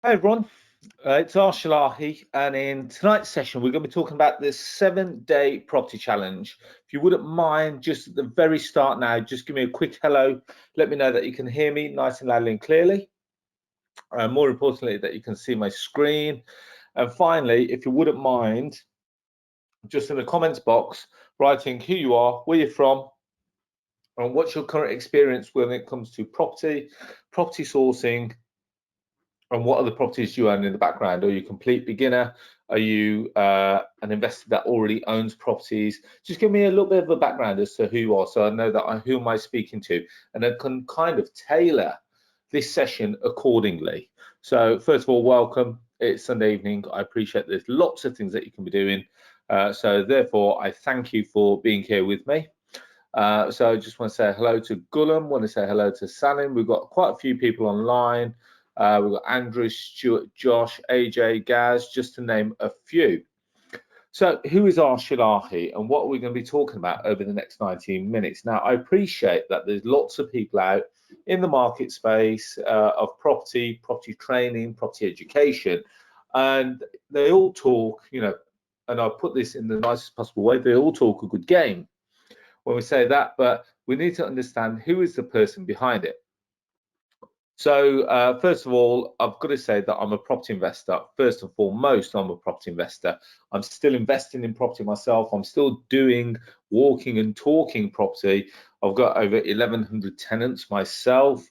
Hi everyone, it's Arsh, and in tonight's session we're going to be talking about the 7-day property challenge. If you wouldn't mind, just at the very start now, just give me a quick hello. Let me know that you can hear me nice and loudly and clearly. And more importantly, that you can see my screen. And finally, if you wouldn't mind, just in the comments box, writing who you are, where you're from, and what's your current experience when it comes to property sourcing, and what other properties do you own in the background? Are you a complete beginner? Are you an investor that already owns properties? Just give me a little bit of a background as to who you are, so I know that who am I speaking to, and I can kind of tailor this session accordingly. So first of all, welcome. It's Sunday evening. I appreciate there's lots of things that you can be doing. So therefore, I thank you for being here with me. So I just want to say hello to Gulam, want to say hello to Salim. We've got quite a few people online. We've got Andrew, Stuart, Josh, AJ, Gaz, just to name a few. So who is Arsh and what are we going to be talking about over the next 19 minutes? Now, I appreciate that there's lots of people out in the market space of property training, property education, and they all talk, and I'll put this in the nicest possible way, they all talk a good game when we say that, but we need to understand who is the person behind it. So first of all, I've got to say that I'm a property investor. First and foremost, I'm a property investor. I'm still investing in property myself. I'm still doing walking and talking property. I've got over 1,100 tenants myself.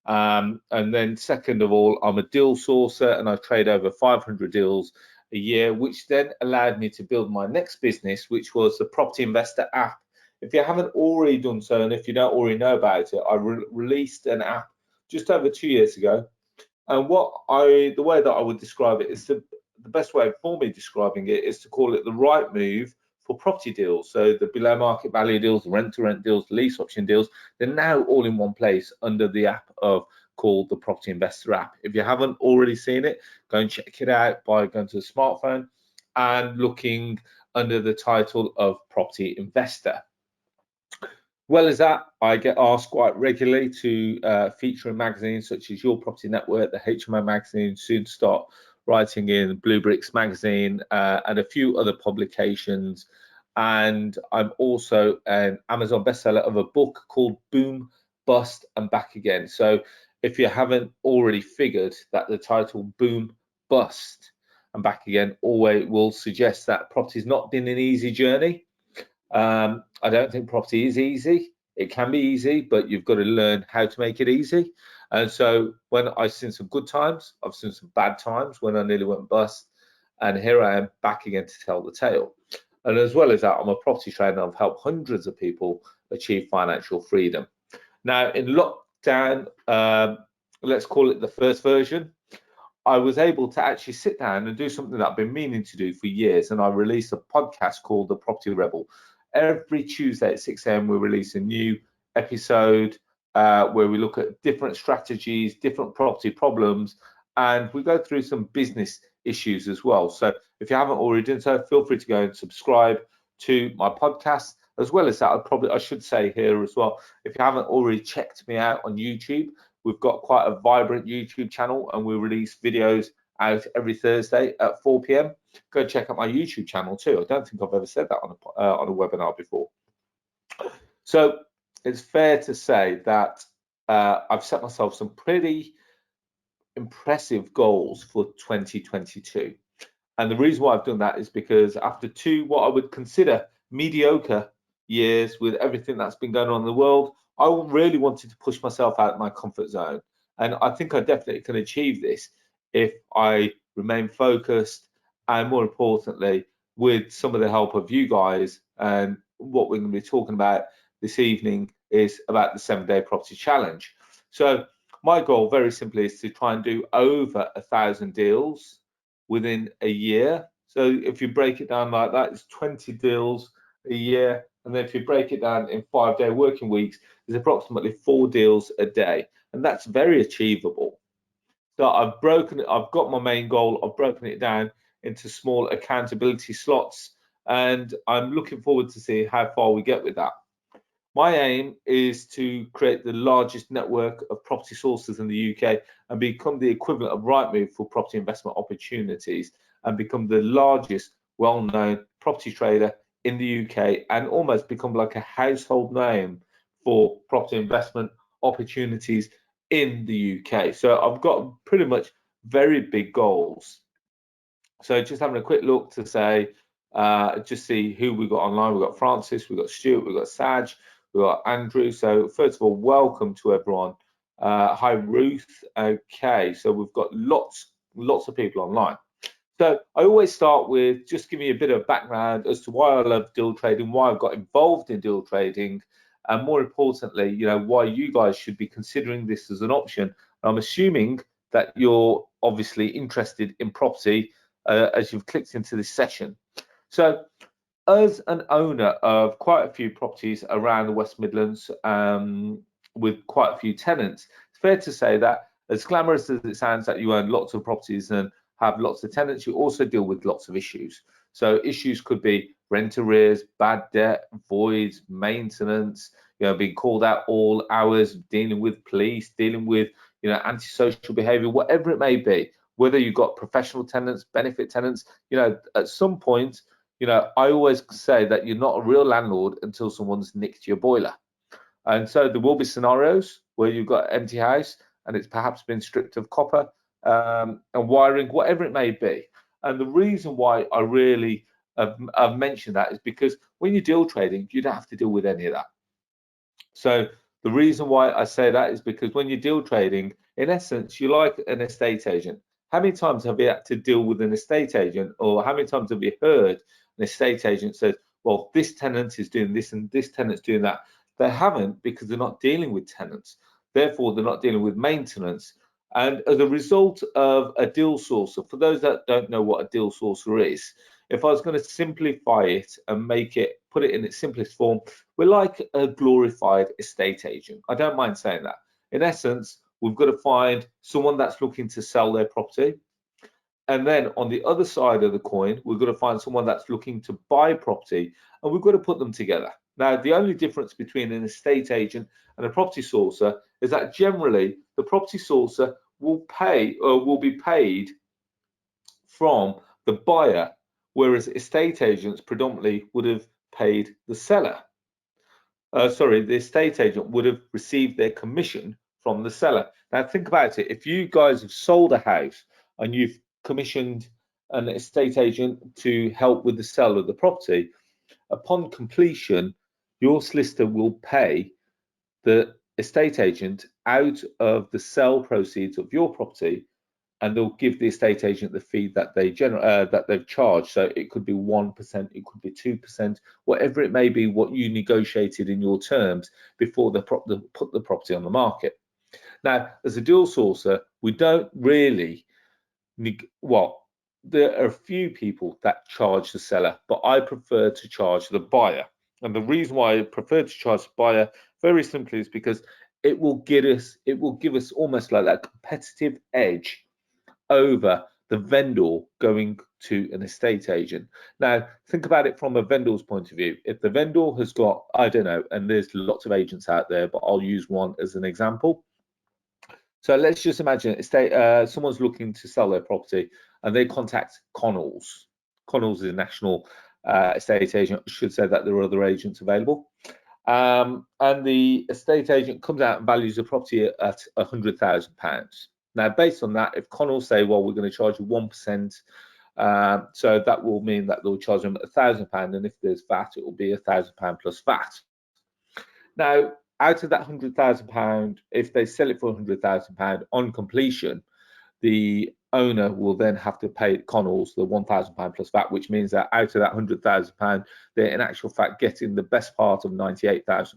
And then second of all, I'm a deal sourcer and I trade over 500 deals a year, which then allowed me to build my next business, which was the Property Investor app. If you haven't already done so, and if you don't already know about it, I released an app just over 2 years ago, and the way that I would describe it is the best way for me describing it is to call it the right move for property deals. So the below market value deals, the rent to rent deals, the lease option deals, they're now all in one place under the app called the Property Investor app. If you haven't already seen it, go and check it out by going to the smartphone and looking under the title of Property Investor. Well as that, I get asked quite regularly to feature in magazines such as Your Property Network, the HMO magazine, soon to start writing in Blue Bricks magazine, and a few other publications. And I'm also an Amazon bestseller of a book called Boom, Bust and Back Again. So if you haven't already figured that the title Boom, Bust and Back Again always will suggest that property's not been an easy journey. I don't think property is easy. It can be easy, but you've got to learn how to make it easy. And so when I've seen some good times, I've seen some bad times when I nearly went bust, and here I am back again to tell the tale. And as well as that, I'm a property trainer. I've helped hundreds of people achieve financial freedom. Now in lockdown, let's call it the first version, I was able to actually sit down and do something that I've been meaning to do for years, and I released a podcast called The Property Rebel. Every Tuesday at 6 a.m. we release a new episode where we look at different strategies, different property problems, and we go through some business issues as well. So if you haven't already done so, feel free to go and subscribe to my podcast. As well as that, I should say here as well, if you haven't already checked me out on YouTube, we've got quite a vibrant YouTube channel and we release videos out every Thursday at 4 p.m. Go check out my YouTube channel too. I don't think I've ever said that on a webinar before. So it's fair to say that I've set myself some pretty impressive goals for 2022. And the reason why I've done that is because after two, what I would consider mediocre years with everything that's been going on in the world, I really wanted to push myself out of my comfort zone. And I think I definitely can achieve this if I remain focused and, more importantly, with some of the help of you guys. And what we're going to be talking about this evening is about the 7-day property challenge. So my goal very simply is to try and do over 1,000 deals within a year. So if you break it down like that, it's 20 deals a year. And then if you break it down in 5-day working weeks, there's approximately 4 deals a day. And that's very achievable. So I've got my main goal, I've broken it down into small accountability slots, and I'm looking forward to seeing how far we get with that. My aim is to create the largest network of property sources in the UK and become the equivalent of Rightmove for property investment opportunities, and become the largest well-known property trader in the UK, and almost become like a household name for property investment opportunities in the UK. So I've got pretty much very big goals. So just having a quick look to say, just see who we got online. We've got Francis, we've got Stuart, we've got Saj, we've got Andrew. So first of all, welcome to everyone. Hi Ruth. Okay, so we've got lots of people online. So I always start with just giving you a bit of background as to why I love deal trading, why I've got involved in deal trading, and more importantly, you know, why you guys should be considering this as an option. I'm assuming that you're obviously interested in property as you've clicked into this session. So as an owner of quite a few properties around the West Midlands, with quite a few tenants, it's fair to say that as glamorous as it sounds that you own lots of properties and have lots of tenants, you also deal with lots of issues. So issues could be rent arrears, bad debt, voids, maintenance, you know, being called out all hours, dealing with police, dealing with, you know, antisocial behavior, whatever it may be. Whether you've got professional tenants, benefit tenants, you know, at some point, you know, I always say that you're not a real landlord until someone's nicked your boiler. And so there will be scenarios where you've got an empty house and it's perhaps been stripped of copper and wiring, whatever it may be. And the reason why I really have mentioned that is because when you're deal trading, you don't have to deal with any of that. So the reason why I say that is because when you're deal trading, in essence, you're like an estate agent. How many times have you had to deal with an estate agent, or how many times have you heard an estate agent says, well, this tenant is doing this and this tenant's doing that? They haven't, because they're not dealing with tenants. Therefore, they're not dealing with maintenance. And as a result of a deal sourcer, for those that don't know what a deal sourcer is, if I was going to simplify it and put it in its simplest form, we're like a glorified estate agent. I don't mind saying that. In essence, we've got to find someone that's looking to sell their property. And then on the other side of the coin, we've got to find someone that's looking to buy property, and we've got to put them together. Now, the only difference between an estate agent and a property sourcer is that generally the property sourcer will be paid from the buyer, whereas estate agents predominantly would have paid the seller. The estate agent would have received their commission from the seller. Now think about it. If you guys have sold a house and you've commissioned an estate agent to help with the sale of the property, upon completion, your solicitor will pay the estate agent out of the sale proceeds of your property, and they'll give the estate agent the fee that they've charged. So it could be 1%, it could be 2%, whatever it may be, what you negotiated in your terms before they put the property on the market. Now, as a deal sourcer, we don't really, there are a few people that charge the seller, but I prefer to charge the buyer. And the reason why I prefer to charge the buyer, very simply, is because it will give us almost like that competitive edge over the vendor going to an estate agent. Now, think about it from a vendor's point of view. If the vendor has got, I don't know, and there's lots of agents out there, but I'll use one as an example. So let's just imagine someone's looking to sell their property and they contact Connells. Connells is a national estate agent. I should say that there are other agents available. And the estate agent comes out and values the property at £100,000. Now, based on that, if Connell say, well, we're going to charge you 1%, so that will mean that they'll charge them £1,000, and if there's VAT, it will be £1,000 plus VAT. Now, out of that £100,000, if they sell it for £100,000 on completion, the owner will then have to pay Connells the £1,000 plus VAT, which means that out of that £100,000, they're in actual fact getting the best part of £98,000.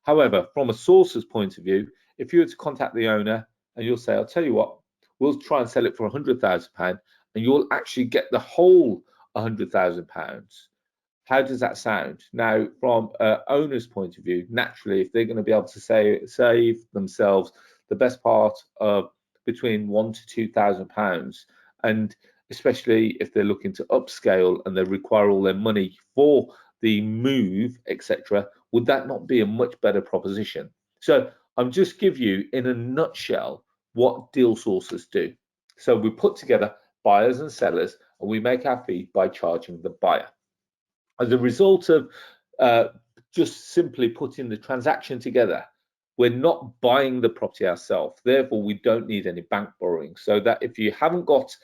However, from a sourcer's point of view, if you were to contact the owner and you'll say, I'll tell you what, we'll try and sell it for £100,000 and you'll actually get the whole £100,000. How does that sound? Now, from an owner's point of view, naturally, if they're going to be able to save themselves the best part of between £1,000 to £2,000, and especially if they're looking to upscale and they require all their money for the move, etc., would that not be a much better proposition? So I'm just give you in a nutshell what deal sources do. So we put together buyers and sellers, and we make our fee by charging the buyer. As a result of just simply putting the transaction together, we're not buying the property ourselves. Therefore, we don't need any bank borrowing. So that if you haven't got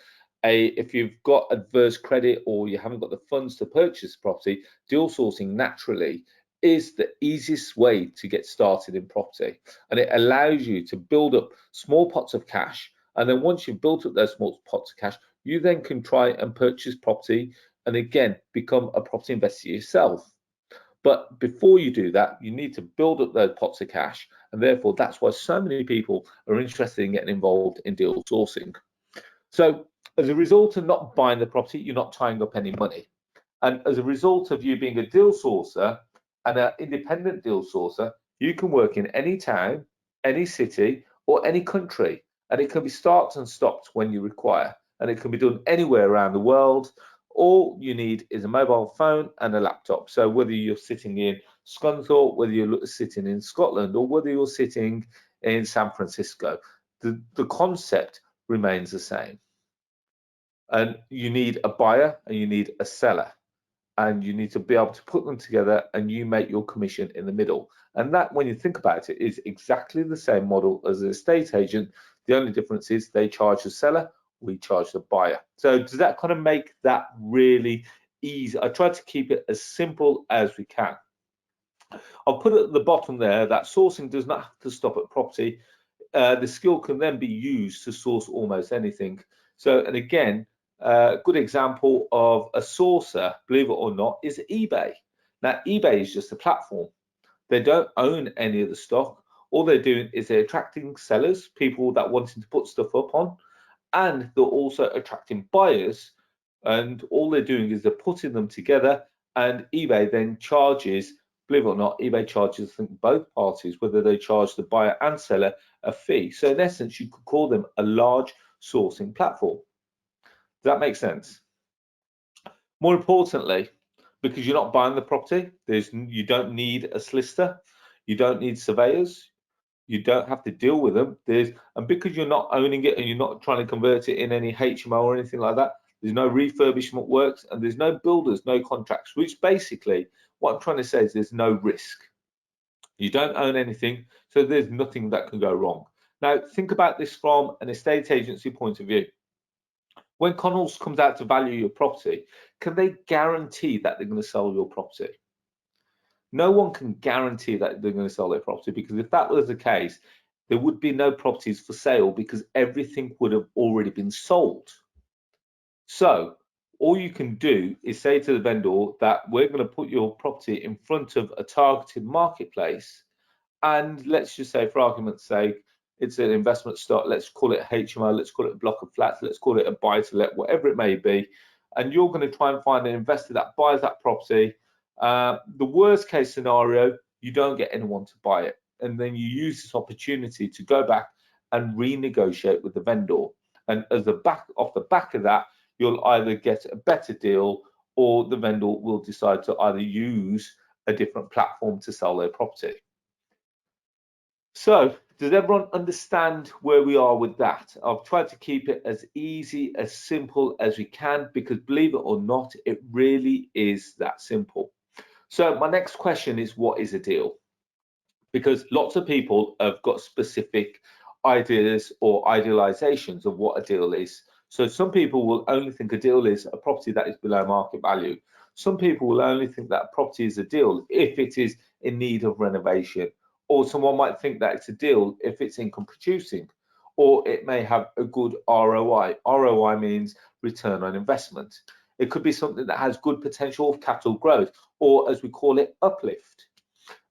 if you've got adverse credit or you haven't got the funds to purchase property, deal sourcing naturally is the easiest way to get started in property, and it allows you to build up small pots of cash. And then once you've built up those small pots of cash, you then can try and purchase property and again become a property investor yourself. But before you do that, you need to build up those pots of cash, and therefore that's why so many people are interested in getting involved in deal sourcing. So as a result of not buying the property, you're not tying up any money. And as a result of you being a deal sourcer and an independent deal sourcer, you can work in any town, any city, or any country. And it can be started and stopped when you require. And it can be done anywhere around the world. All you need is a mobile phone and a laptop. So whether you're sitting in Scunthorpe, whether you're sitting in Scotland, or whether you're sitting in San Francisco, the concept remains the same. And you need a buyer and you need a seller, and you need to be able to put them together, and you make your commission in the middle. And that, when you think about it, is exactly the same model as an estate agent. The only difference is they charge the seller, we charge the buyer. So does that kind of make that really easy? I try to keep it as simple as we can. I'll put at the bottom there that sourcing does not have to stop at property. The skill can then be used to source almost anything. So, and again, a good example of a sourcer, believe it or not, is eBay. Now, eBay is just a platform. They don't own any of the stock. All they're doing is they're attracting sellers, people that wanting to put stuff up on, and they're also attracting buyers. And all they're doing is they're putting them together, and eBay then charges, believe it or not, eBay charges, I think, both parties, whether they charge the buyer and seller a fee. So in essence, you could call them a large sourcing platform. Does that make sense? More importantly, because you're not buying the property, you don't need a solicitor, you don't need surveyors, you don't have to deal with them. And because you're not owning it and you're not trying to convert it in any HMO or anything like that, there's no refurbishment works and there's no builders, no contracts, which basically what I'm trying to say is there's no risk. You don't own anything, so there's nothing that can go wrong. Now, think about this from an estate agency point of view. When Connells comes out to value your property, can they guarantee that they're going to sell your property? No one can guarantee that they're going to sell their property, because if that was the case, there would be no properties for sale because everything would have already been sold. So all you can do is say to the vendor that we're going to put your property in front of a targeted marketplace, and let's just say, for argument's sake, it's an investment stock, let's call it HMO, let's call it a block of flats, let's call it a buy to let, whatever it may be, and you're going to try and find an investor that buys that property. The worst case scenario, you don't get anyone to buy it, and then you use this opportunity to go back and renegotiate with the vendor, and off the back of that, you'll either get a better deal or the vendor will decide to either use a different platform to sell their property. So does everyone understand where we are with that? I've tried to keep it as easy, as simple as we can, because believe it or not, it really is that simple. So my next question is, what is a deal? Because lots of people have got specific ideas or idealizations of what a deal is. So some people will only think a deal is a property that is below market value. Some people will only think that a property is a deal if it is in need of renovation. Or someone might think that it's a deal if it's income producing, or it may have a good ROI. ROI means return on investment. It could be something that has good potential of capital growth, or as we call it, uplift.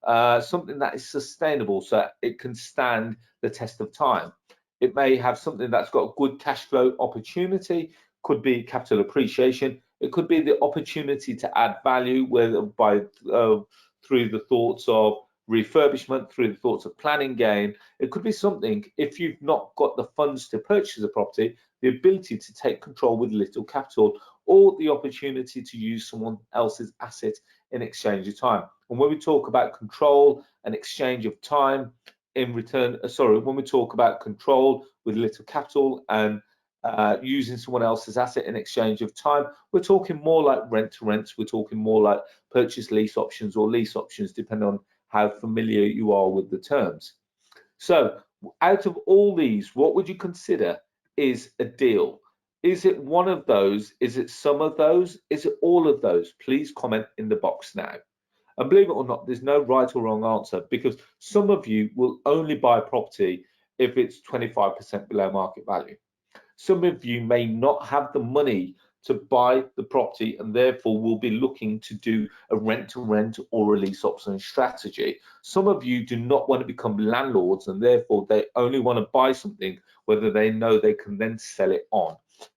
Something that is sustainable, so it can stand the test of time. It may have something that's got good cash flow opportunity, could be capital appreciation. It could be the opportunity to add value, whether through the thoughts of refurbishment, through the thoughts of planning gain. It could be something, if you've not got the funds to purchase a property, the ability to take control with little capital, or the opportunity to use someone else's asset in exchange of time. And when we talk about control and exchange of time in return, when we talk about control with little capital and using someone else's asset in exchange of time, we're talking more like rent to rents, we're talking more like purchase lease options or lease options, depending on how familiar you are with the terms. So out of all these, what would you consider is a deal? Is it one of those? Is it some of those? Is it all of those? Please comment in the box now. And believe it or not, there's no right or wrong answer, because some of you will only buy property if it's 25% below market value. Some of you may not have the money to buy the property and therefore will be looking to do a rent to rent or a lease option strategy. Some of you do not want to become landlords and therefore they only want to buy something whether they know they can then sell it on.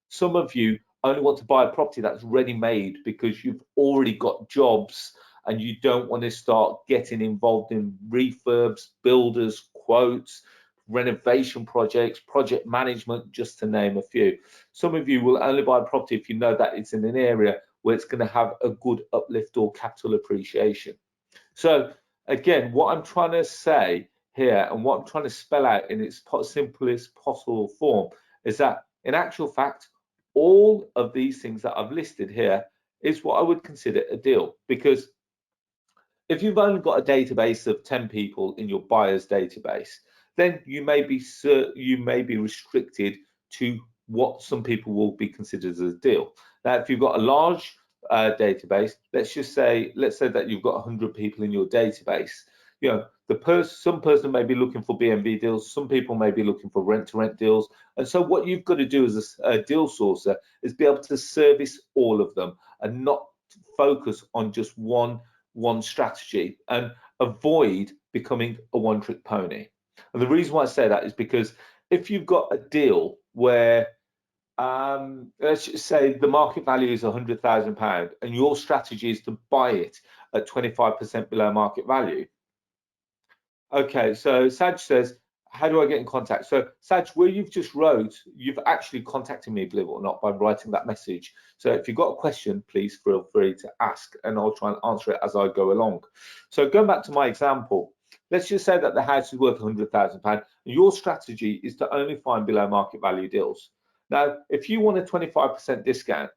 Some of you only want to buy a property that's ready made because you've already got jobs and you don't want to start getting involved in refurbs, builders, quotes, renovation projects, project management, just to name a few. Some of you will only buy a property if you know that it's in an area where it's going to have a good uplift or capital appreciation. So again, what I'm trying to say here and what I'm trying to spell out in its simplest possible form is that in actual fact, all of these things that I've listed here is what I would consider a deal, because if you've only got a database of 10 people in your buyer's database, then you may be restricted to what some people will be considered as a deal. Now, if you've got a large database, let's say that you've got 100 people in your database. You know, some person may be looking for BNB deals, some people may be looking for rent-to-rent deals, and so what you've got to do as a deal sourcer is be able to service all of them and not focus on just one strategy and avoid becoming a one-trick pony. And the reason why I say that is because if you've got a deal where let's just say the market value is £100,000 and your strategy is to buy it at 25% below market value. Okay, so Saj says, how do I get in contact? So Saj, where you've just wrote, you've actually contacted me, believe it or not, by writing that message. So if you've got a question, please feel free to ask and I'll try and answer it as I go along. So going back to my example, let's just say that the house is worth £100,000 and your strategy is to only find below market value deals. Now, if you want a 25% discount,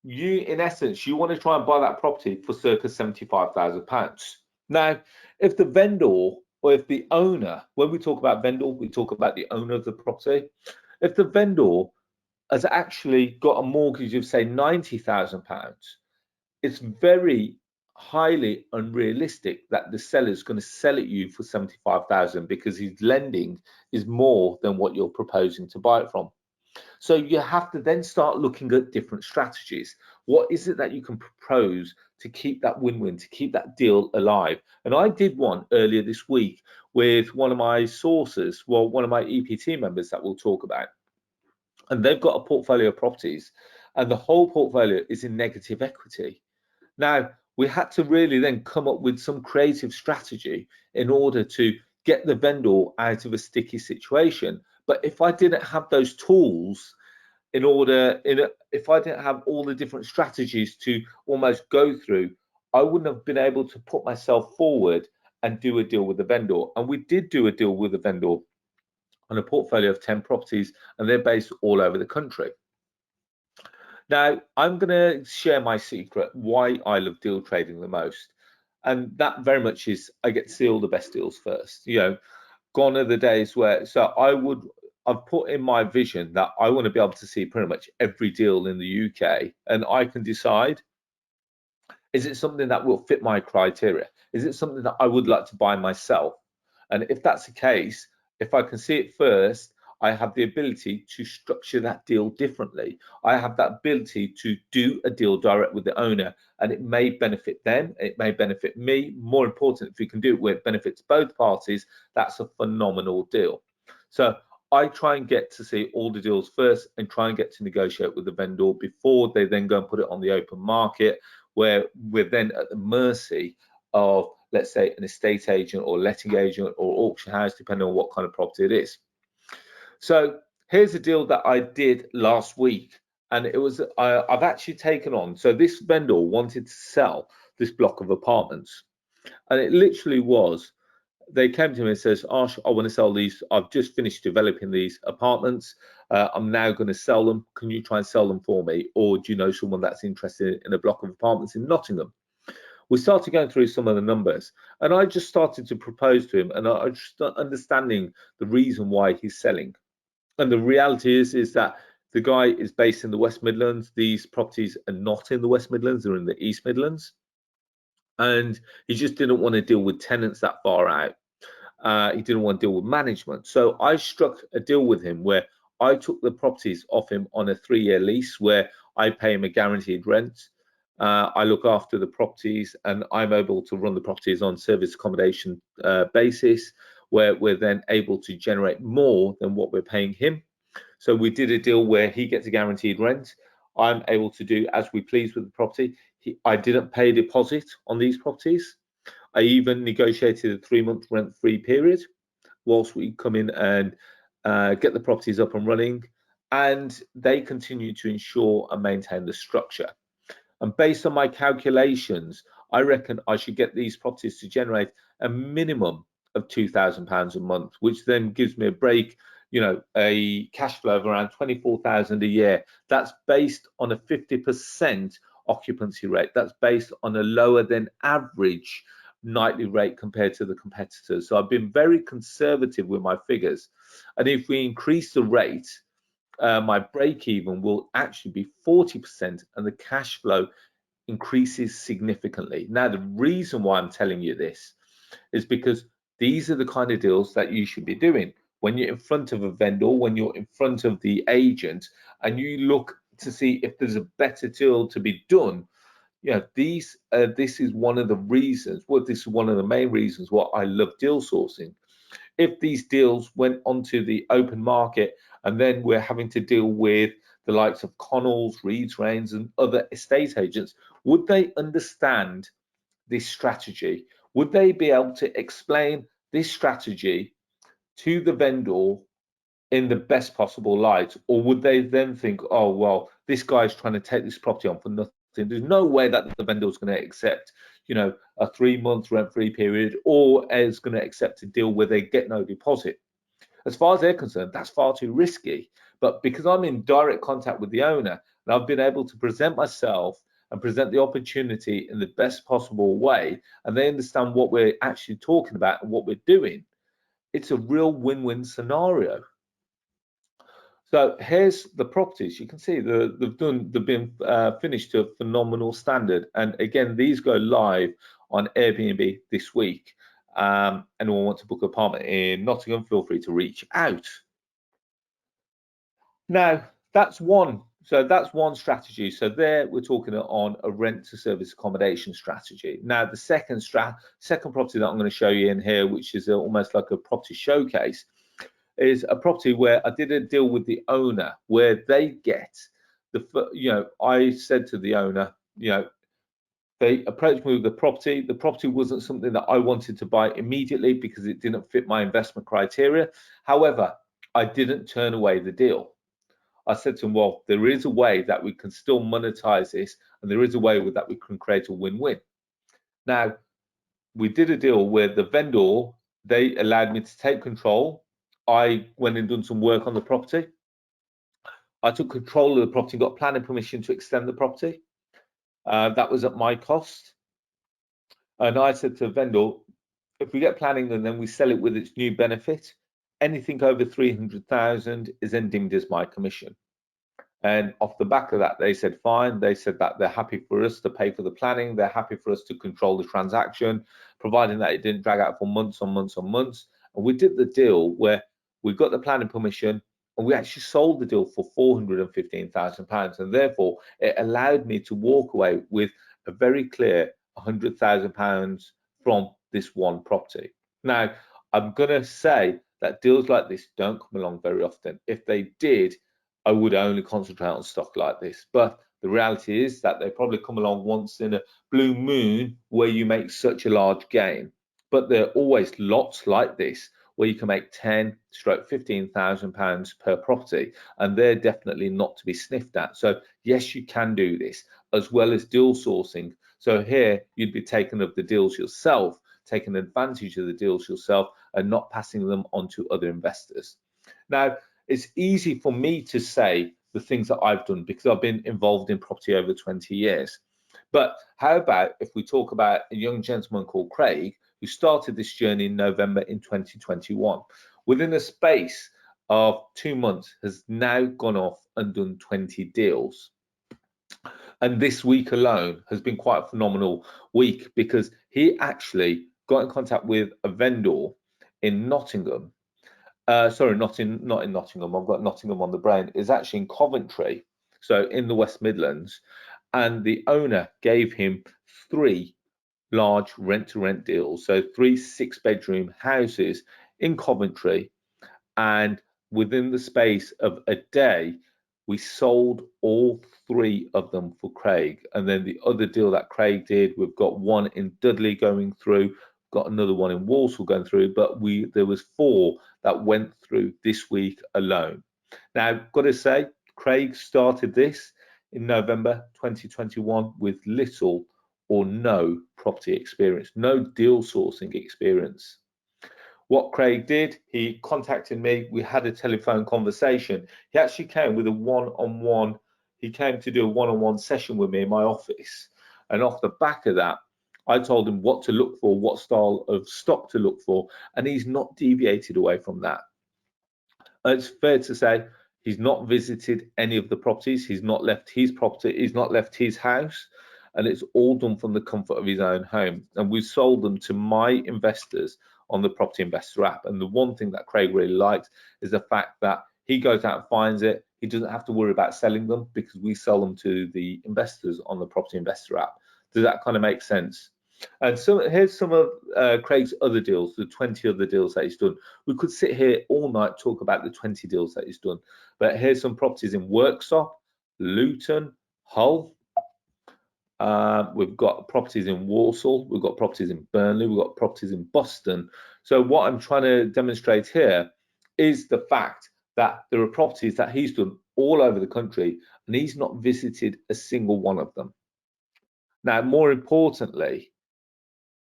in essence, you want to try and buy that property for circa £75,000. Now, if the vendor or if the owner, when we talk about vendor, we talk about the owner of the property. If the vendor has actually got a mortgage of, say, £90,000, it's very highly unrealistic that the seller is going to sell it you for £75,000 because his lending is more than what you're proposing to buy it from. So you have to then start looking at different strategies. What is it that you can propose to keep that win-win, to keep that deal alive? And I did one earlier this week with one of my sources, well, one of my EPT members that we'll talk about. And they've got a portfolio of properties and the whole portfolio is in negative equity. Now, we had to really then come up with some creative strategy in order to get the vendor out of a sticky situation. But if I didn't have those tools if I didn't have all the different strategies to almost go through, I wouldn't have been able to put myself forward and do a deal with the vendor. And we did do a deal with the vendor on a portfolio of 10 properties, and they're based all over the country. Now, I'm going to share my secret why I love deal trading the most. And that very much is I get to see all the best deals first. You know, gone are the days where, I've put in my vision that I want to be able to see pretty much every deal in the UK and I can decide, is it something that will fit my criteria? Is it something that I would like to buy myself? And if that's the case, if I can see it first, I have the ability to structure that deal differently. I have that ability to do a deal direct with the owner and it may benefit them, it may benefit me. More important, if we can do it where it benefits both parties, that's a phenomenal deal. So I try and get to see all the deals first and try and get to negotiate with the vendor before they then go and put it on the open market, where we're then at the mercy of, let's say, an estate agent or letting agent or auction house, depending on what kind of property it is. So Here's a deal that I did last week, and it was I've actually taken on. So this vendor wanted to sell this block of apartments, and it literally was. They came to me and says, Arsh, I want to sell these. I've just finished developing these apartments. I'm now going to sell them. Can you try and sell them for me? Or do you know someone that's interested in a block of apartments in Nottingham? We started going through some of the numbers, and I just started to propose to him, and I just understanding the reason why he's selling. And the reality is that the guy is based in the West Midlands. These properties are not in the West Midlands, they're in the East Midlands. And he just didn't want to deal with tenants that far out. He didn't want to deal with management. So I struck a deal with him where I took the properties off him on a 3-year lease where I pay him a guaranteed rent. I look after the properties, and I'm able to run the properties on service accommodation basis, where we're then able to generate more than what we're paying him. So we did a deal where he gets a guaranteed rent. I'm able to do as we please with the property. I didn't pay a deposit on these properties. I even negotiated a 3-month rent-free period whilst we come in and get the properties up and running, and they continue to ensure and maintain the structure. And based on my calculations, I reckon I should get these properties to generate a minimum of £2,000 a month, which then gives me a break, a cash flow of around 24,000 a year. That's based on a 50% occupancy rate. That's based on a lower than average nightly rate compared to the competitors. So I've been very conservative with my figures. And if we increase the rate, my break even will actually be 40%, and the cash flow increases significantly. Now, the reason why I'm telling you this is because these are the kind of deals that you should be doing when you're in front of a vendor, when you're in front of the agent, and you look to see if there's a better deal to be done. This is one of the reasons, this is one of the main reasons why I love deal sourcing. If these deals went onto the open market, and then we're having to deal with the likes of Connells, Reeds Rains, and other estate agents, would they understand this strategy? Would they be able to explain this strategy to the vendor in the best possible light? Or would they then think, oh, well, this guy's trying to take this property on for nothing? There's no way that the vendor is going to accept, a 3-month rent-free period, or is going to accept a deal where they get no deposit. As far as they're concerned, that's far too risky. But because I'm in direct contact with the owner, and I've been able to present myself and present the opportunity in the best possible way, and they understand what we're actually talking about and what we're doing, it's a real win-win scenario. So here's the properties. You can see they've been finished to a phenomenal standard. And again, these go live on Airbnb this week. Anyone want to book an apartment in Nottingham, feel free to reach out. Now, that's one. So that's one strategy. So there we're talking on a rent to service accommodation strategy. Now, the second property that I'm going to show you in here, which is almost like a property showcase, is a property where I did a deal with the owner where they get I said to the owner, they approached me with the property. The property wasn't something that I wanted to buy immediately because it didn't fit my investment criteria. However, I didn't turn away the deal. I said to them, well, there is a way that we can still monetize this, and there is a way that we can create a win-win. Now, we did a deal where the vendor, they allowed me to take control. I went and done some work on the property. I took control of the property, got planning permission to extend the property. That was at my cost. And I said to the vendor, if we get planning and then we sell it with its new benefit, anything over 300,000 is then deemed as my commission. And off the back of that, they said fine. They said that they're happy for us to pay for the planning. They're happy for us to control the transaction, providing that it didn't drag out for months on months on months. And we did the deal where we got the planning permission, and we actually sold the deal for £415,000. And therefore, it allowed me to walk away with a very clear £100,000 from this one property. Now, I'm going to say that deals like this don't come along very often. If they did, I would only concentrate on stock like this. But the reality is that they probably come along once in a blue moon where you make such a large gain. But there are always lots like this where you can make 10 stroke 15,000 pounds per property, and they're definitely not to be sniffed at. So yes, you can do this, as well as deal sourcing. So here you'd be taking of the deals yourself, taking advantage of the deals yourself, and not passing them on to other investors. Now, it's easy for me to say the things that I've done because I've been involved in property over 20 years. But how about if we talk about a young gentleman called Craig, who started this journey in November in 2021. Within a space of 2 months, has now gone off and done 20 deals. And this week alone has been quite a phenomenal week because he actually got in contact with a vendor in Nottingham. Sorry, not in Nottingham. I've got Nottingham on the brain. It's actually in Coventry, so in the West Midlands. And the owner gave him 3 large rent-to-rent deals, so 3 6-bedroom houses in Coventry, and within the space of a day we sold all 3 of them for Craig. And then the other deal that Craig did, we've got one in Dudley going through, got another one in Walsall going through, but there was 4 that went through this week alone. Now, got to say, Craig started this in November 2021 with little or no property experience, no deal sourcing experience. What Craig did, he contacted me, we had a telephone conversation. He actually came with a one-on-one, he came to do a one-on-one session with me in my office. And off the back of that, I told him what to look for, what style of stock to look for, and he's not deviated away from that. It's fair to say he's not visited any of the properties, he's not left his property, he's not left his house, and it's all done from the comfort of his own home. And we've sold them to my investors on the Property Investor app. And the one thing that Craig really likes is the fact that he goes out and finds it. He doesn't have to worry about selling them because we sell them to the investors on the Property Investor app. Does that kind of make sense? And so here's some of Craig's other deals, the 20 other deals that he's done. We could sit here all night talk about the 20 deals that he's done, but here's some properties in Worksop, Luton, Hull. We've got properties in Walsall, we've got properties in Burnley, we've got properties in Boston. So what I'm trying to demonstrate here is the fact that there are properties that he's done all over the country and he's not visited a single one of them. Now, more importantly,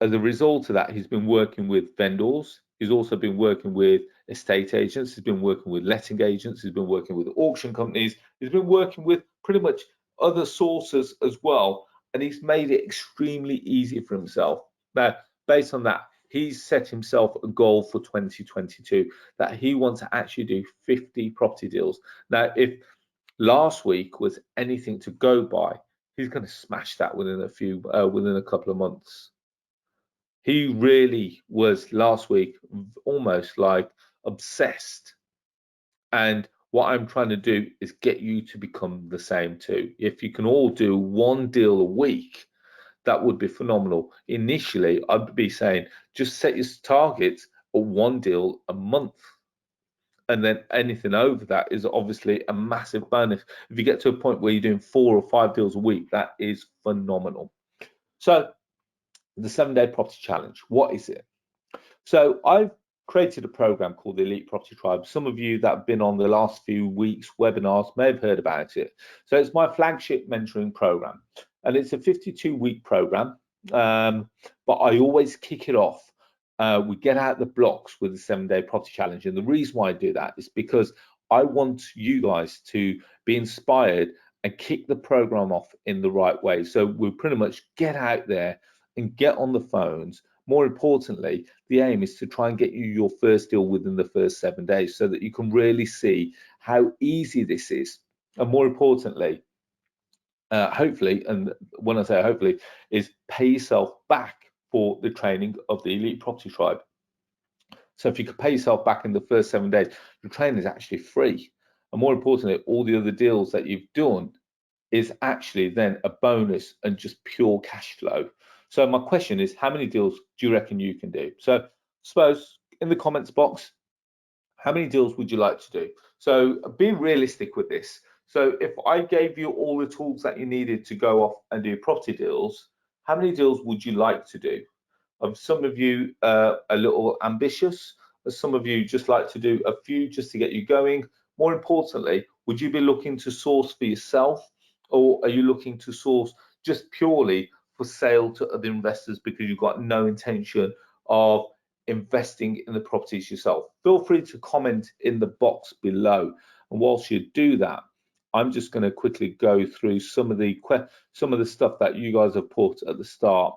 as a result of that, he's been working with vendors. He's also been working with estate agents. He's been working with letting agents. He's been working with auction companies. He's been working with pretty much other sources as well. And he's made it extremely easy for himself. Now, based on that, he's set himself a goal for 2022 that he wants to actually do 50 property deals. Now, if last week was anything to go by, he's going to smash that within a couple of months. He really was last week almost like obsessed. And what I'm trying to do is get you to become the same too. If you can all do 1 deal a week, that would be phenomenal. Initially, I'd be saying just set your targets at 1 deal a month. And then anything over that is obviously a massive bonus. If you get to a point where you're doing 4 or 5 deals a week, that is phenomenal. So the 7-day property challenge, what is it? So I've created a program called the Elite Property Tribe. Some of you that have been on the last few weeks webinars may have heard about it. So it's my flagship mentoring program, and it's a 52-week program, but I always kick it off. We get out the blocks with the 7-day property challenge, and the reason why I do that is because I want you guys to be inspired and kick the program off in the right way. So we pretty much get out there and get on the phones. More importantly, the aim is to try and get you your first deal within the first 7 days so that you can really see how easy this is. And more importantly, hopefully, and when I say hopefully, is pay yourself back for the training of the Elite Property Tribe. So if you could pay yourself back in the first 7 days, your training is actually free. And more importantly, all the other deals that you've done is actually then a bonus and just pure cash flow. So my question is, how many deals do you reckon you can do? So suppose in the comments box, how many deals would you like to do? So be realistic with this. So if I gave you all the tools that you needed to go off and do property deals, how many deals would you like to do? Some of you are a little ambitious, as some of you just like to do a few just to get you going? More importantly, would you be looking to source for yourself, or are you looking to source just purely for sale to other investors because you've got no intention of investing in the properties yourself? Feel free to comment in the box below, and whilst you do that, I'm just going to quickly go through some of the stuff that you guys have put at the start.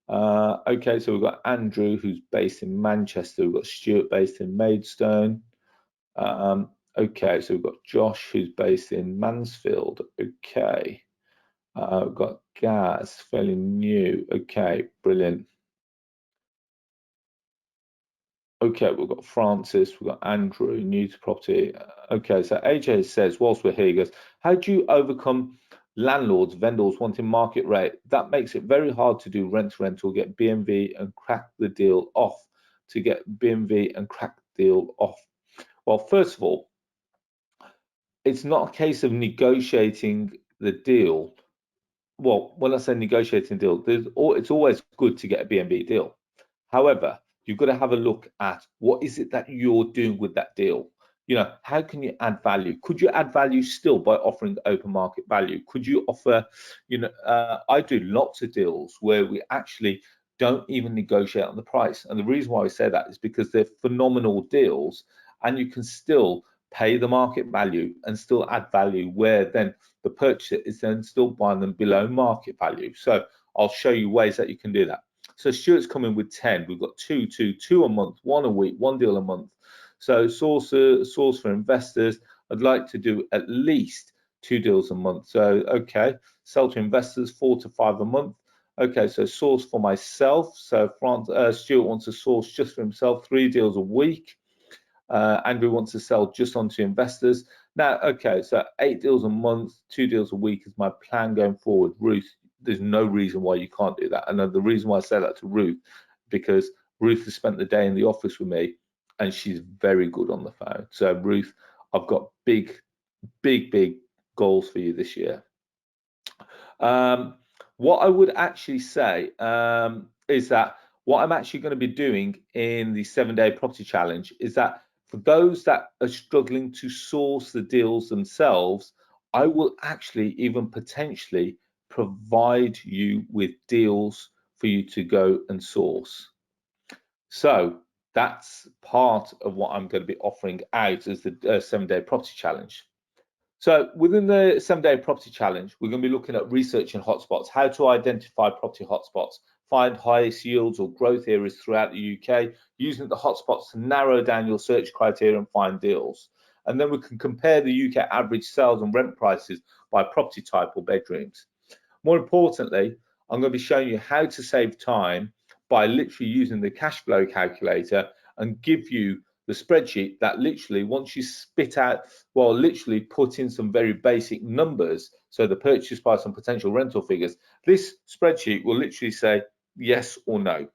Okay, so we've got Andrew, who's based in Manchester. We've got Stuart, based in Maidstone. Okay, so we've got Josh, who's based in Mansfield. Okay, we've got Gaz, fairly new. Okay, brilliant. Okay, we've got Francis, we've got Andrew, new to property. Okay, so AJ says, whilst we're here, he goes, how do you overcome landlords, vendors wanting market rate? That makes it very hard to do rent to rent or get BMV and crack the deal off. Well, first of all, it's not a case of negotiating the deal. Well, when I say negotiating deal, it's always good to get a BNB deal. However, you've got to have a look at what is it that you're doing with that deal. You know, how can you add value? Could you add value still by offering open market value? Could you offer, I do lots of deals where we actually don't even negotiate on the price. And the reason why I say that is because they're phenomenal deals and you can still pay the market value and still add value, where then the purchaser is then still buying them below market value. So I'll show you ways that you can do that. So Stuart's coming with 10. We've got two a month, one a week, one deal a month. So source for investors, I'd like to do at least 2 deals a month. So okay, sell to investors, 4 to 5 a month. Okay, so source for myself. So Stuart wants to source just for himself, 3 deals a week. Andrew wants to sell just onto investors. Now, okay, so 8 deals a month, 2 deals a week is my plan going forward. Ruth, there's no reason why you can't do that. And the reason why I say that to Ruth, because Ruth has spent the day in the office with me and she's very good on the phone. So Ruth, I've got big goals for you this year. What I would actually say is that what I'm actually going to be doing in the 7-day property challenge is that for those that are struggling to source the deals themselves, I will actually even potentially provide you with deals for you to go and source. So that's part of what I'm going to be offering out as the 7-day property challenge. So within the 7-day property challenge, we're going to be looking at researching hotspots, how to identify property hotspots, find highest yields or growth areas throughout the UK, using the hotspots to narrow down your search criteria and find deals. And then we can compare the UK average sales and rent prices by property type or bedrooms. More importantly, I'm going to be showing you how to save time by literally using the cash flow calculator and give you the spreadsheet that literally, once you spit out, well, literally put in some very basic numbers, so the purchase price and potential rental figures, this spreadsheet will literally say yes or no.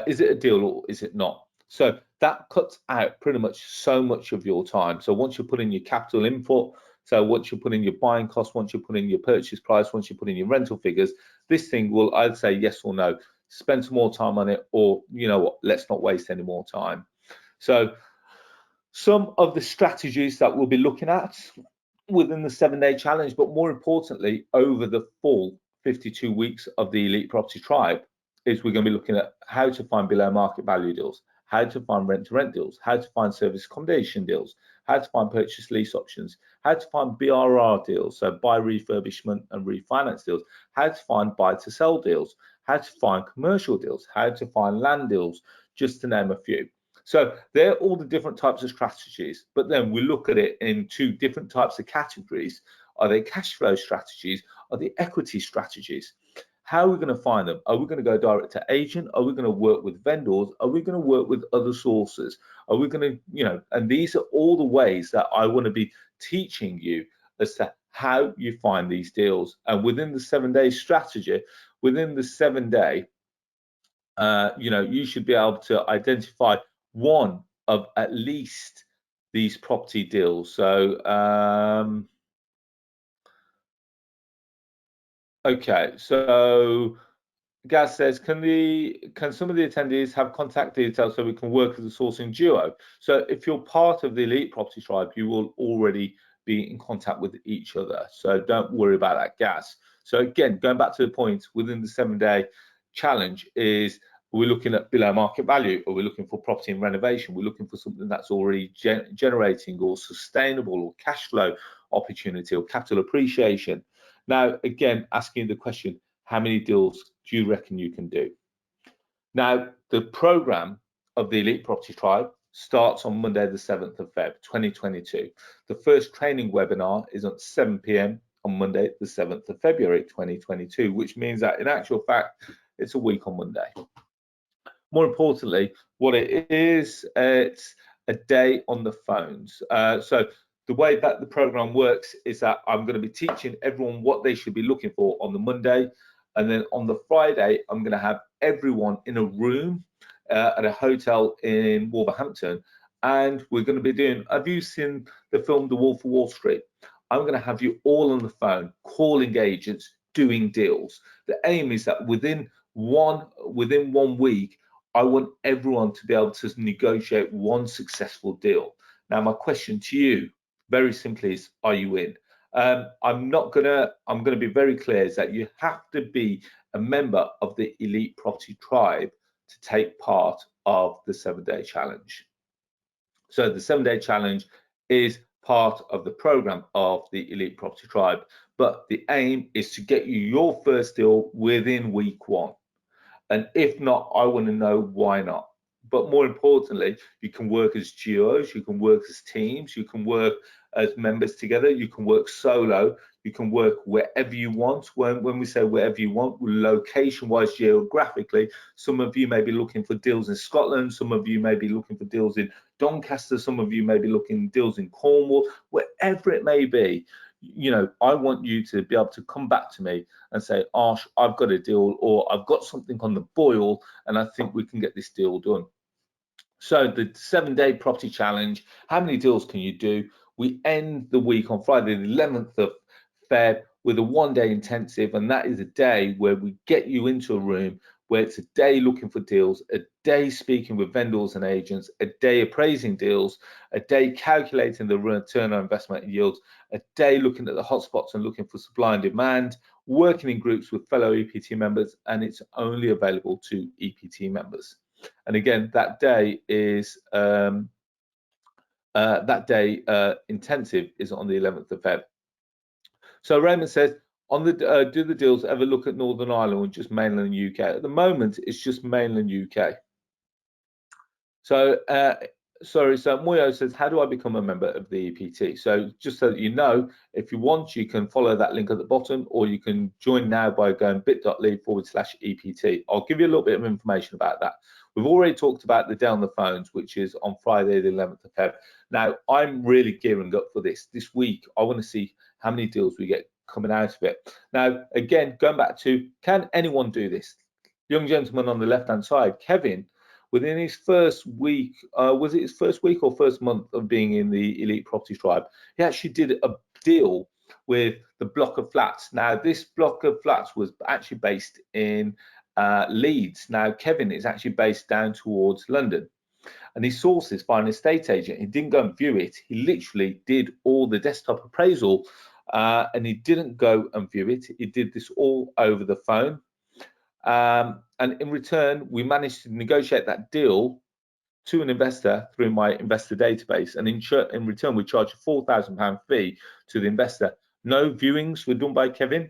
Is it a deal or is it not? So that cuts out pretty much so much of your time. So once you put in your capital input, so once you put in your buying cost, once you put in your purchase price, once you put in your rental figures, this thing will either say yes or no. Spend some more time on it, or you know what, let's not waste any more time. So some of the strategies that we'll be looking at within the 7-day challenge, but more importantly, over the full 52 weeks of the Elite Property Tribe, is we're going to be looking at how to find below market value deals, how to find rent to rent deals, how to find service accommodation deals, how to find purchase lease options, how to find BRR deals, so buy refurbishment and refinance deals, how to find buy to sell deals, how to find commercial deals, how to find land deals, just to name a few. So they're all the different types of strategies, but then we look at it in 2 different types of categories. Are they cash flow strategies? Are they equity strategies? How are we going to find them? Are we going to go direct to agent? Are we going to work with vendors? Are we going to work with other sources? Are we going to, and these are all the ways that I want to be teaching you as to how you find these deals. And within the 7-day strategy, within the 7-day, you should be able to identify one of at least these property deals. So okay, so Gaz says, can some of the attendees have contact details so we can work as a sourcing duo? So if you're part of the Elite Property Tribe, you will already be in contact with each other. So don't worry about that, Gaz. So again, going back to the point within the 7-day challenge is, we're looking at below market value, or we're looking for property and renovation. We're looking for something that's already generating or sustainable or cash flow opportunity or capital appreciation. Now, again, asking the question, how many deals do you reckon you can do? Now, the program of the Elite Property Tribe starts on Monday, the 7th of Feb, 2022. The first training webinar is at 7 p.m. on Monday, the 7th of February, 2022, which means that in actual fact, it's a week on Monday. More importantly, what it is, it's a day on the phones. So the way that the program works is that I'm going to be teaching everyone what they should be looking for on the Monday, and then on the Friday I'm going to have everyone in a room at a hotel in Wolverhampton, and we're going to be doing, have you seen the film The Wolf of Wall Street? I'm going to have you all on the phone calling agents, doing deals. The aim is that within one week I want everyone to be able to negotiate one successful deal. Now, my question to you, very simply, is: are you in? I'm going to be very clear, is that you have to be a member of the Elite Property Tribe to take part of the 7-day challenge. So the 7-day challenge is part of the program of the Elite Property Tribe, but the aim is to get you your first deal within week 1. And if not, I want to know why not. But more importantly, you can work as duos, you can work as teams, you can work as members together, you can work solo, you can work wherever you want. When we say wherever you want, location-wise, geographically, some of you may be looking for deals in Scotland, some of you may be looking for deals in Doncaster, some of you may be looking for deals in Cornwall, wherever it may be. You know, I want you to be able to come back to me and say, Arsh, I've got a deal, or I've got something on the boil and I think we can get this deal done. So the 7-day property challenge, how many deals can you do? We end the week on Friday, the 11th of Feb, with a 1-day intensive, and that is a day where we get you into a room where it's a day looking for deals, a day speaking with vendors and agents, a day appraising deals, a day calculating the return on investment yields, a day looking at the hotspots and looking for supply and demand, working in groups with fellow EPT members, and it's only available to EPT members. And again, that day is intensive is on the 11th of Feb. So Raymond says, on the do the deals ever look at Northern Ireland or just mainland UK? At the moment, it's just mainland UK. So sorry, so Moyo says, how do I become a member of the EPT? So just so that you know, if you want, you can follow that link at the bottom, or you can join now by going bit.ly/EPT. I'll give you a little bit of information about that. We've already talked about the day on the phones, which is on Friday, the 11th of Feb. Now, I'm really gearing up for this. This week, I want to see how many deals we get coming out of it. Now, again, going back to, can anyone do this? Young gentleman on the left-hand side, Kevin, within his first week, was it his first week or first month of being in the Elite Property Tribe, he actually did a deal with the block of flats. Now, this block of flats was actually based in Leeds. Now, Kevin is actually based down towards London, and he sourced this by an estate agent. He didn't go and view it. He literally did all the desktop appraisal, and he didn't go and view it. He did this all over the phone. And in return, we managed to negotiate that deal to an investor through my investor database. And in return, we charged a £4,000 fee to the investor. No viewings were done by Kevin,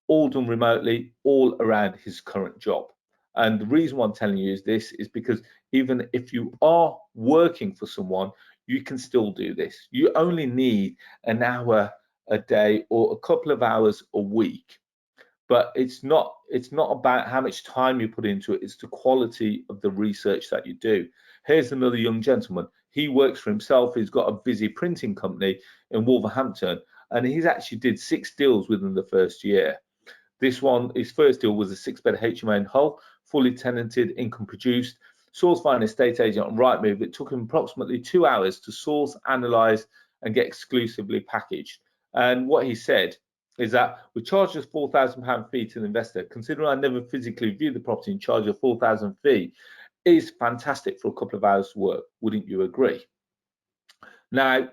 all done remotely, all around his current job. And the reason why I'm telling you this is because even if you are working for someone, you can still do this. You only need an hour a day or a couple of hours a week. But it's not about how much time you put into it, it's the quality of the research that you do. Here's another young gentleman. He works for himself. He's got a busy printing company in Wolverhampton, and he's actually did 6 deals within the first year. This one, his first deal was a 6-bed HMO in Hull, fully tenanted, income produced, sourced by an estate agent on Rightmove. It took him approximately 2 hours to source, analyze, and get exclusively packaged. And what he said, is that we charge a £4,000 fee to the investor. Considering I never physically view the property and charge a £4,000 fee is fantastic for a couple of hours work. Wouldn't you agree? Now,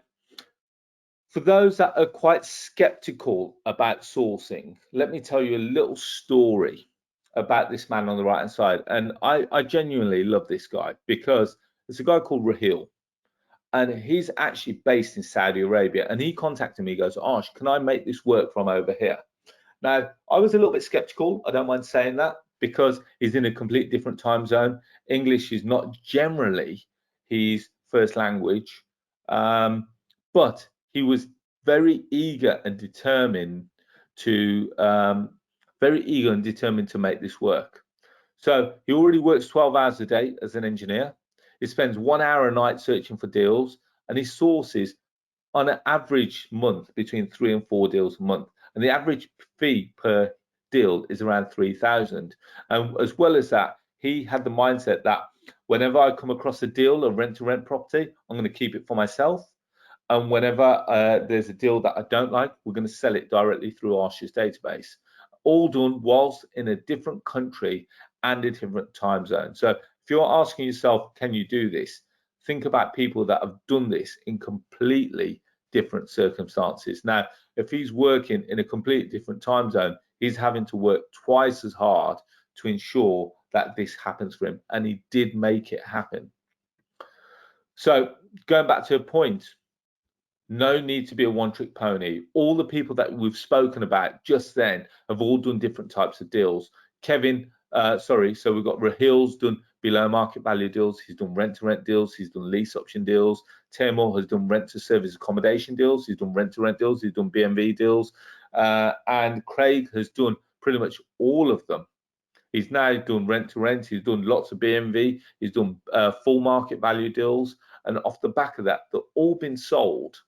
for those that are quite skeptical about sourcing, let me tell you a little story about this man on the right hand side. And I genuinely love this guy because it's a guy called Rahil. And he's actually based in Saudi Arabia. And he contacted me, he goes, Arsh, can I make this work from over here? Now, I was a little bit skeptical. I don't mind saying that because he's in a completely different time zone. English is not generally his first language. But he was very eager and determined to make this work. So he already works 12 hours a day as an engineer. He spends 1 hour a night searching for deals, and he sources on an average month between 3 and 4 deals a month. And the average fee per deal is around 3,000. And as well as that, he had the mindset that whenever I come across a deal, a rent-to-rent property, I'm going to keep it for myself. And whenever there's a deal that I don't like, we're going to sell it directly through Arsh's database. All done whilst in a different country and a different time zone. So if you're asking yourself, can you do this? Think about people that have done this in completely different circumstances. Now, if he's working in a completely different time zone, he's having to work twice as hard to ensure that this happens for him. And he did make it happen. So going back to a point, no need to be a one-trick pony. All the people that we've spoken about just then have all done different types of deals. So we've got Rahil's done below market value deals. He's done rent-to-rent deals. He's done lease option deals. Taimur has done rent-to-service accommodation deals. He's done rent-to-rent deals. He's done B&B deals. And Craig has done pretty much all of them. He's now done rent-to-rent. He's done lots of B&B. He's done full market value deals. And off the back of that, they've all been sold.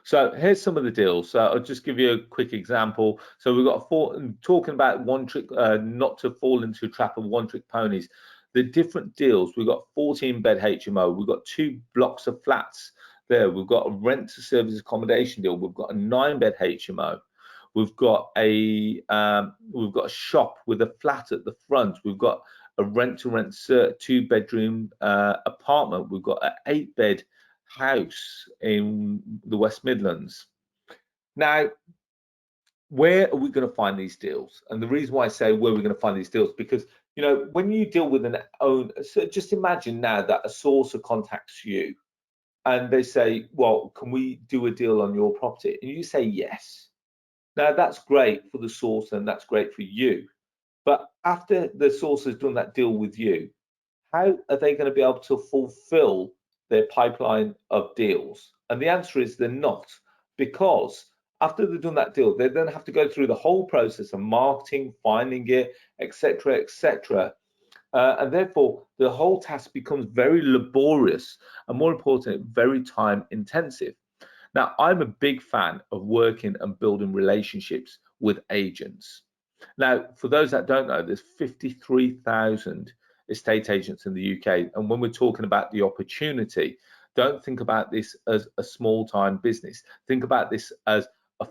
So here's some of the deals. I'll just give you a quick example. So we've got talking about one trick, not to fall into a trap of one-trick ponies. The different deals, we've got 14-bed HMO. We've got 2 blocks of flats there. We've got a rent-to-service accommodation deal. We've got a 9-bed HMO. We've got a shop with a flat at the front. We've got a rent-to-rent 2-bedroom apartment. We've got an 8-bed house in the West Midlands. Now, where are we going to find these deals? And the reason why I say where we're going to find these deals, because you know, when you deal with an own, so just imagine now that a sourcer contacts you and they say, well, can we do a deal on your property? And you say yes. Now that's great for the sourcer and that's great for you. But after the sourcer has done that deal with you, how are they going to be able to fulfill their pipeline of deals? And the answer is they're not, because after they've done that deal, they then have to go through the whole process of marketing, finding it, etc., etc. And therefore, the whole task becomes very laborious and, more important, very time intensive. Now, I'm a big fan of working and building relationships with agents. Now, for those that don't know, there's 53,000 estate agents in the UK. And when we're talking about the opportunity, don't think about this as a small-time business. Think about this as a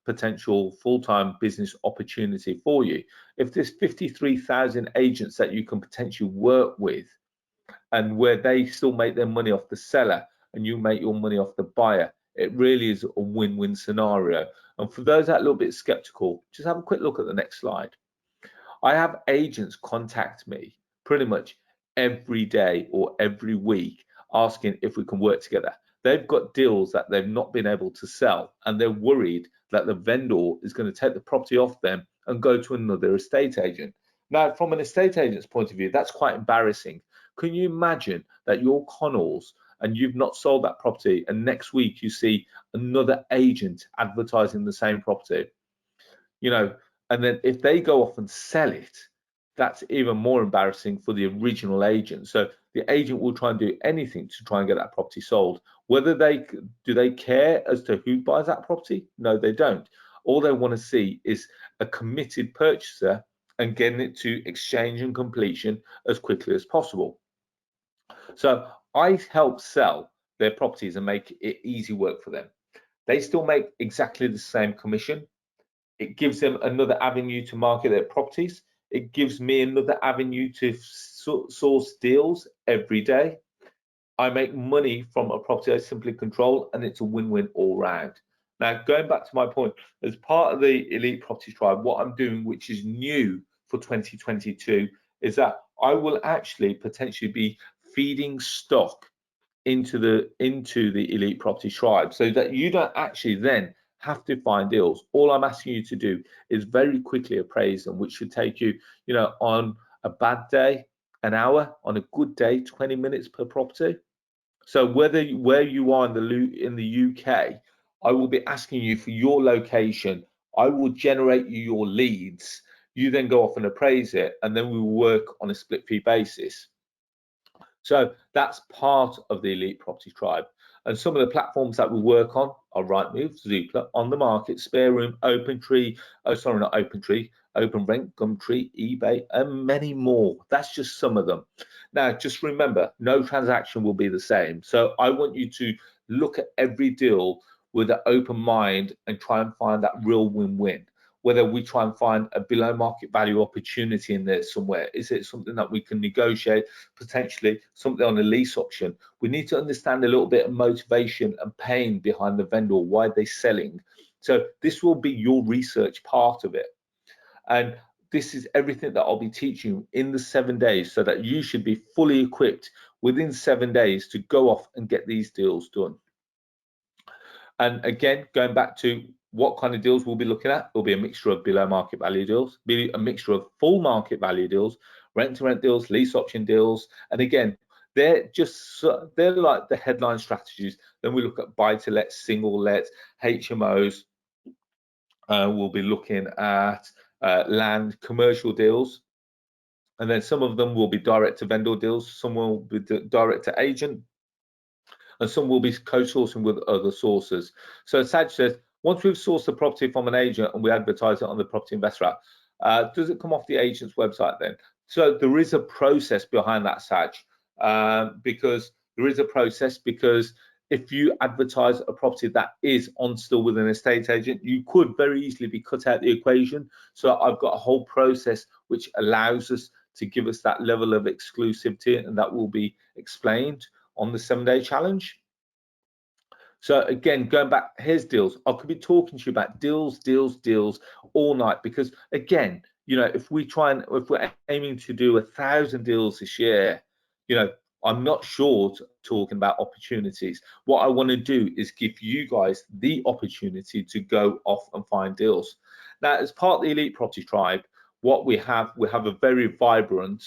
potential full-time business opportunity for you. If there's 53,000 agents that you can potentially work with, and where they still make their money off the seller and you make your money off the buyer, it really is a win-win scenario. And for those that are a little bit skeptical, just have a quick look at the next slide. I have agents contact me pretty much every day or every week asking if we can work together. They've got deals that they've not been able to sell, and they're worried that the vendor is going to take the property off them and go to another estate agent. Now, from an estate agent's point of view, that's quite embarrassing. Can you imagine that you're Connells and you've not sold that property, and next week you see another agent advertising the same property? You know, and then if they go off and sell it, that's even more embarrassing for the original agent. So the agent will try and do anything to try and get that property sold. Whether they care as to who buys that property? No, they don't. All they want to see is a committed purchaser and getting it to exchange and completion as quickly as possible. So I help sell their properties and make it easy work for them. They still make exactly the same commission. It gives them another avenue to market their properties. It gives me another avenue to source deals every day. I make money from a property I simply control, and it's a win-win all round. Now, going back to my point, as part of the Elite Property Tribe, what I'm doing, which is new for 2022, is that I will actually potentially be feeding stock into the Elite Property Tribe, so that you don't actually then have to find deals. All I'm asking you to do is very quickly appraise them, which should take you, on a bad day, an hour, on a good day, 20 minutes per property. So where you are in the UK, I will be asking you for your location. I will generate you your leads. You then go off and appraise it, and then we will work on a split fee basis. So that's part of the Elite Property Tribe. And some of the platforms that we work on are Rightmove, Zoopla, On the Market, Spare Room, OpenTree, not OpenTree, OpenRent, Gumtree, eBay, and many more. That's just some of them. Now, just remember, no transaction will be the same. So I want you to look at every deal with an open mind and try and find that real win-win. Whether we try and find a below market value opportunity in there somewhere. Is it something that we can negotiate, potentially something on a lease option? We need to understand a little bit of motivation and pain behind the vendor, why they're selling. So this will be your research part of it. And this is everything that I'll be teaching you in the 7 days, so that you should be fully equipped within 7 days to go off and get these deals done. And again, going back to what kind of deals we'll be looking at, it'll be a mixture of below market value deals, be a mixture of full market value deals, rent to rent deals, lease option deals. And again, they're like the headline strategies. Then we look at buy to let, single let, HMOs. We'll be looking at land, commercial deals. And then some of them will be direct to vendor deals. Some will be direct to agent, and some will be co-sourcing with other sources. So Saj says, once we've sourced the property from an agent and we advertise it on the Property Investor app, does it come off the agent's website then? So there is a process behind that, Saj, because if you advertise a property that is on still with an estate agent, you could very easily be cut out the equation. So I've got a whole process which allows us to give us that level of exclusivity, and that will be explained on the 7-day challenge. So again, going back, here's deals. I could be talking to you about deals all night, because again, if we're aiming to do 1,000 deals this year, I'm not short talking about opportunities. What I want to do is give you guys the opportunity to go off and find deals. Now, as part of the Elite Property Tribe, what we have a very vibrant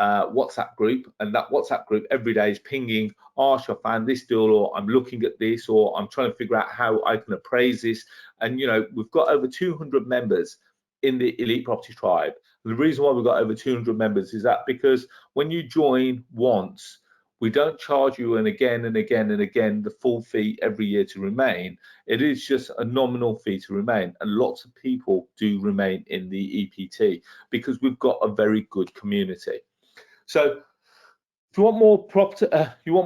WhatsApp group, and that WhatsApp group every day is pinging, Arsh, I found this deal, or I'm looking at this, or I'm trying to figure out how I can appraise this. And we've got over 200 members in the Elite Property Tribe. The reason why we've got over 200 members is that because when you join once, we don't charge you and again the full fee every year to remain. It is just a nominal fee to remain, and lots of people do remain in the EPT because we've got a very good community. So if you want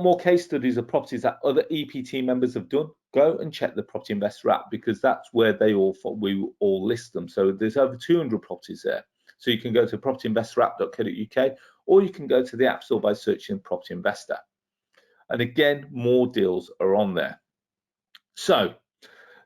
more case studies of properties that other EPT members have done, go and check the Property Investor app, because that's where we all list them. So there's over 200 properties there. So you can go to propertyinvestораpp.co.uk, or you can go to the App Store by searching Property Investor. And again, more deals are on there. So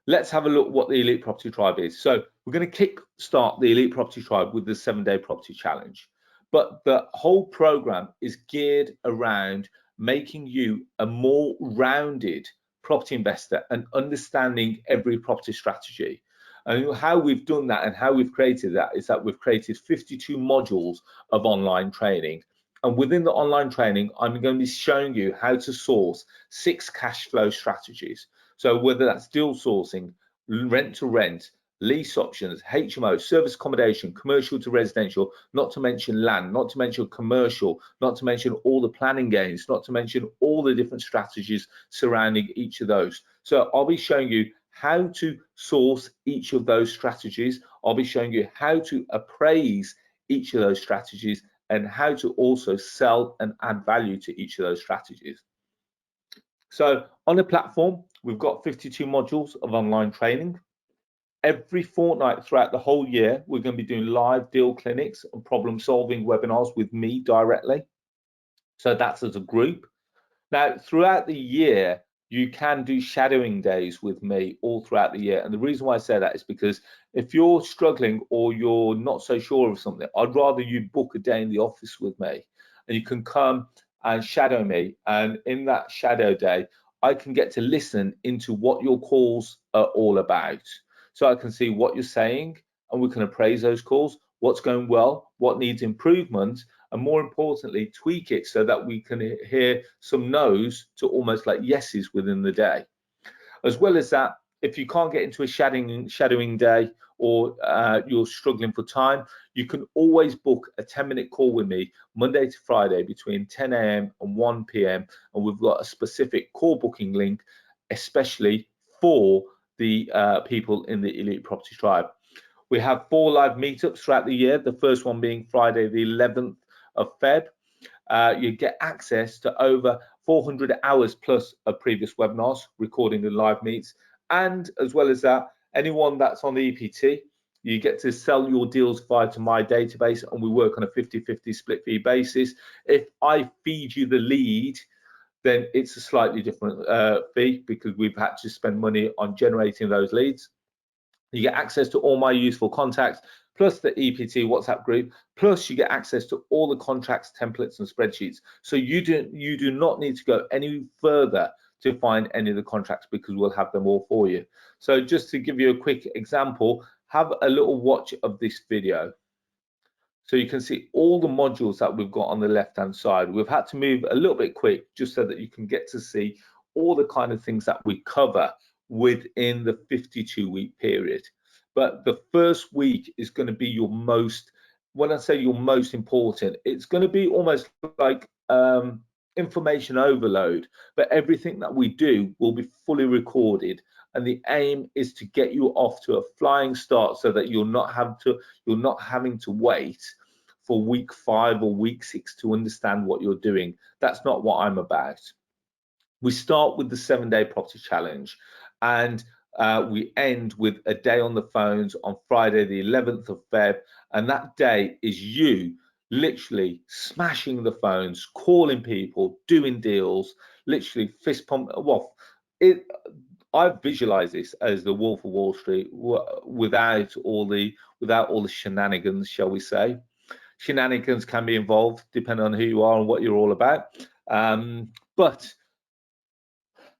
let's have a look what the Elite Property Tribe is. So we're going to kick-start the Elite Property Tribe with the 7-day property challenge. But the whole program is geared around making you a more rounded property investor and understanding every property strategy. And how we've done that and how we've created that is that we've created 52 modules of online training. And within the online training, I'm going to be showing you how to source 6 cash flow strategies. So whether that's deal sourcing, rent to rent, lease options, HMO, service accommodation, commercial to residential, not to mention land, not to mention commercial, not to mention all the planning gains, not to mention all the different strategies surrounding each of those. So I'll be showing you how to source each of those strategies. I'll be showing you how to appraise each of those strategies and how to also sell and add value to each of those strategies. So on the platform, we've got 52 modules of online training. Every fortnight throughout the whole year, we're going to be doing live deal clinics and problem solving webinars with me directly. So that's as a group. Now, throughout the year, you can do shadowing days with me all throughout the year. And the reason why I say that is because if you're struggling or you're not so sure of something, I'd rather you book a day in the office with me and you can come and shadow me. And in that shadow day, I can get to listen into what your calls are all about. So I can see what you're saying and we can appraise those calls, what's going well, what needs improvement, and more importantly, tweak it so that we can hear some no's to almost like yeses within the day. As well as that, if you can't get into a shadowing day or you're struggling for time, you can always book a 10-minute call with me Monday to Friday between 10 a.m. and 1 p.m. And we've got a specific call booking link, especially for the people in the Elite Property Tribe. We have 4 live meetups throughout the year, the first one being Friday, the 11th of Feb. You get access to over 400 hours plus of previous webinars, recording the live meets. And as well as that, anyone that's on the EPT, you get to sell your deals via to my database, and we work on a 50-50 split fee basis. If I feed you the lead, then it's a slightly different fee because we've had to spend money on generating those leads. You get access to all my useful contacts, plus the EPT WhatsApp group, plus you get access to all the contracts, templates, and spreadsheets. So you do not need to go any further to find any of the contracts because we'll have them all for you. So just to give you a quick example, have a little watch of this video. So you can see all the modules that we've got on the left-hand side. We've had to move a little bit quick just so that you can get to see all the kind of things that we cover within the 52-week period. But the first week is going to be your most, when I say your most important, it's going to be almost like information overload, but everything that we do will be fully recorded. And the aim is to get you off to a flying start so that you're not having to wait for week 5 or week 6 to understand what you're doing. That's not what I'm about. We start with the 7-day property challenge, and we end with a day on the phones on Friday, the 11th of Feb. And that day is you literally smashing the phones, calling people, doing deals, literally fist pump. Well, I visualize this as the Wolf of Wall Street without all the shenanigans, shall we say. Shenanigans can be involved depending on who you are and what you're all about. But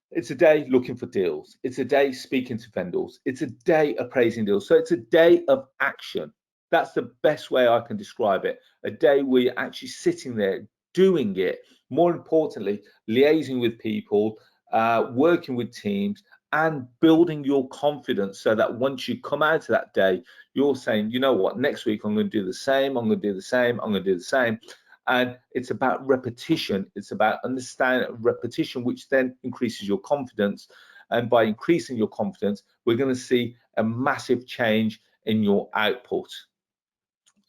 it's a day looking for deals. It's a day speaking to vendors. It's a day appraising deals. So it's a day of action. That's the best way I can describe it. A day where you're actually sitting there doing it. More importantly, liaising with people, working with teams, and building your confidence so that once you come out of that day, you're saying, you know what, next week I'm going to do the same, I'm going to do the same, I'm going to do the same. And it's about repetition. It's about understanding repetition, which then increases your confidence. And by increasing your confidence, we're going to see a massive change in your output.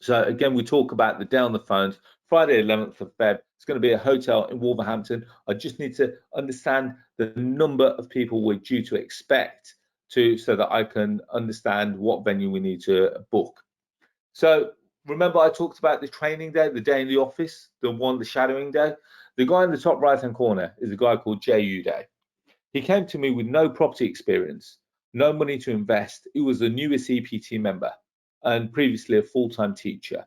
So again, we talk about the day on the phones, Friday 11th of Feb. It's going to be a hotel in Wolverhampton. I just need to understand the number of people we're due to expect so that I can understand what venue we need to book. So remember I talked about the training day, the day in the office, the shadowing day. The guy in the top right-hand corner is a guy called J.U. Day. He came to me with no property experience, no money to invest. He was the newest EPT member and previously a full-time teacher.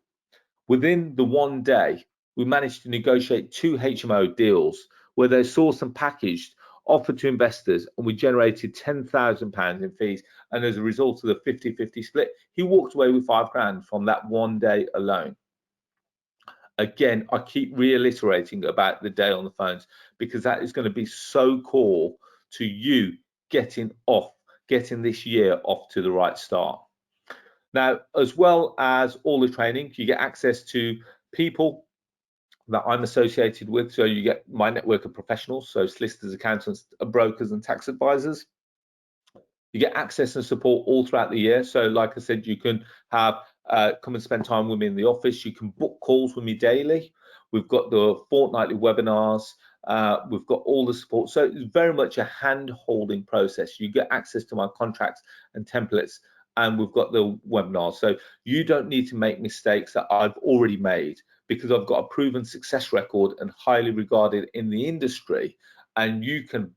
Within the one day, we managed to negotiate 2 HMO deals where they're sourced and packaged, offered to investors, and we generated £10,000 in fees. And as a result of the 50-50 split, he walked away with £5,000 from that one day alone. Again, I keep reiterating about the day on the phones because that is going to be so core to you getting this year off to the right start. Now, as well as all the training, you get access to people that I'm associated with. So you get my network of professionals, so solicitors, accountants, brokers, and tax advisors. You get access and support all throughout the year. So like I said, you can have come and spend time with me in the office. You can book calls with me daily. We've got the fortnightly webinars. We've got all the support. So it's very much a hand-holding process. You get access to my contracts and templates, and we've got the webinars. So you don't need to make mistakes that I've already made, because I've got a proven success record and highly regarded in the industry, and you can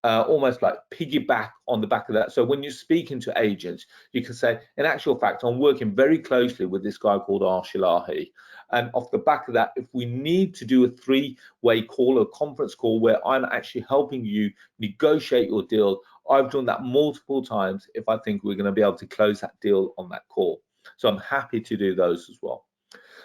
almost like piggyback on the back of that. So when you're speaking to agents, you can say, in actual fact, I'm working very closely with this guy called Arsh, and off the back of that, if we need to do a three-way call, a conference call where I'm actually helping you negotiate your deal, I've done that multiple times if I think we're going to be able to close that deal on that call. So I'm happy to do those as well.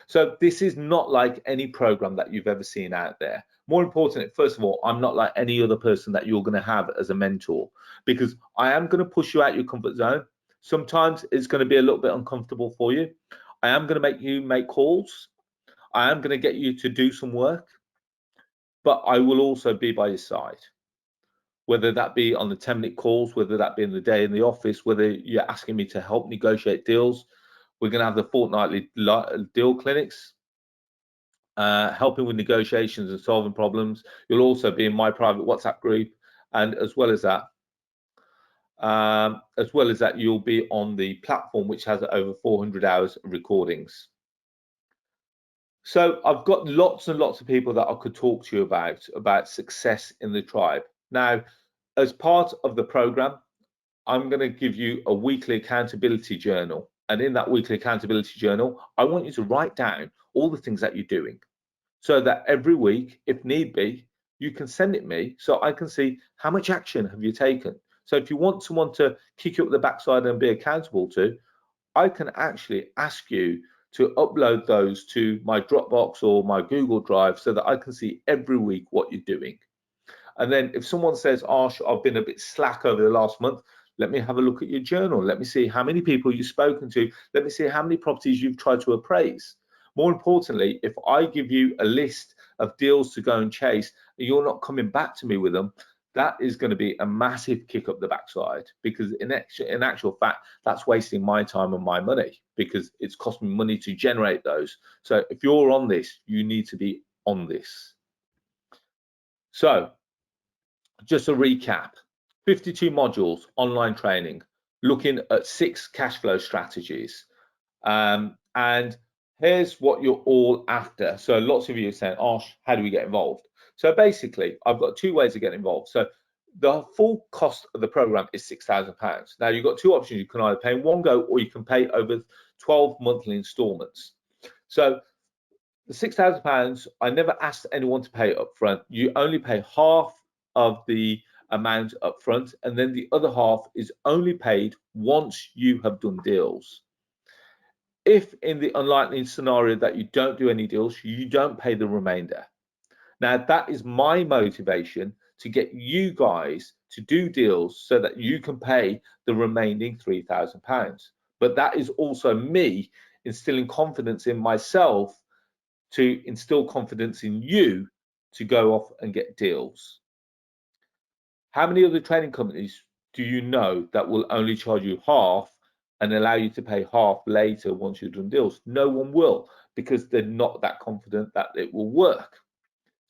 So this is not like any program that you've ever seen out there. More importantly, first of all, I'm not like any other person that you're going to have as a mentor, because I am going to push you out your comfort zone. Sometimes it's going to be a little bit uncomfortable for you. I am going to make you make calls. I am going to get you to do some work, but I will also be by your side, whether that be on the 10-minute calls, whether that be in the day in the office, whether you're asking me to help negotiate deals. We're going to have the fortnightly deal clinics, helping with negotiations and solving problems. You'll also be in my private WhatsApp group, and as well as that, you'll be on the platform, which has over 400 hours of recordings. So I've got lots and lots of people that I could talk to you about success in the tribe. Now, as part of the program, I'm going to give you a weekly accountability journal. And in that weekly accountability journal, I want you to write down all the things that you're doing, so that every week, if need be, you can send it me so I can see how much action have you taken. So if you want someone to kick you up the backside and be accountable to, I can actually ask you to upload those to my Dropbox or my Google Drive so that I can see every week what you're doing. And then if someone says, Arsh, I've been a bit slack over the last month, let me have a look at your journal. Let me see how many people you've spoken to. Let me see how many properties you've tried to appraise. More importantly, if I give you a list of deals to go and chase, and you're not coming back to me with them, that is going to be a massive kick up the backside, because in actual fact, that's wasting my time and my money, because it's cost me money to generate those. So if you're on this, you need to be on this. So just a recap: 52 modules, online training, looking at 6 cash flow strategies. And here's what you're all after. So lots of you are saying, Arsh, how do we get involved? So basically, I've got 2 ways to get involved. So the full cost of the program is £6,000. Now, you've got 2 options. You can either pay in one go, or you can pay over 12 monthly installments. So the £6,000, I never asked anyone to pay up front. You only pay half of the amount up front, and then the other half is only paid once you have done deals. If in the unlikely scenario that you don't do any deals, you don't pay the remainder. Now, that is my motivation to get you guys to do deals so that you can pay the remaining £3,000. But that is also me instilling confidence in myself to instill confidence in you to go off and get deals. How many other training companies do you know that will only charge you half and allow you to pay half later once you've done deals? No one will, because they're not that confident that it will work.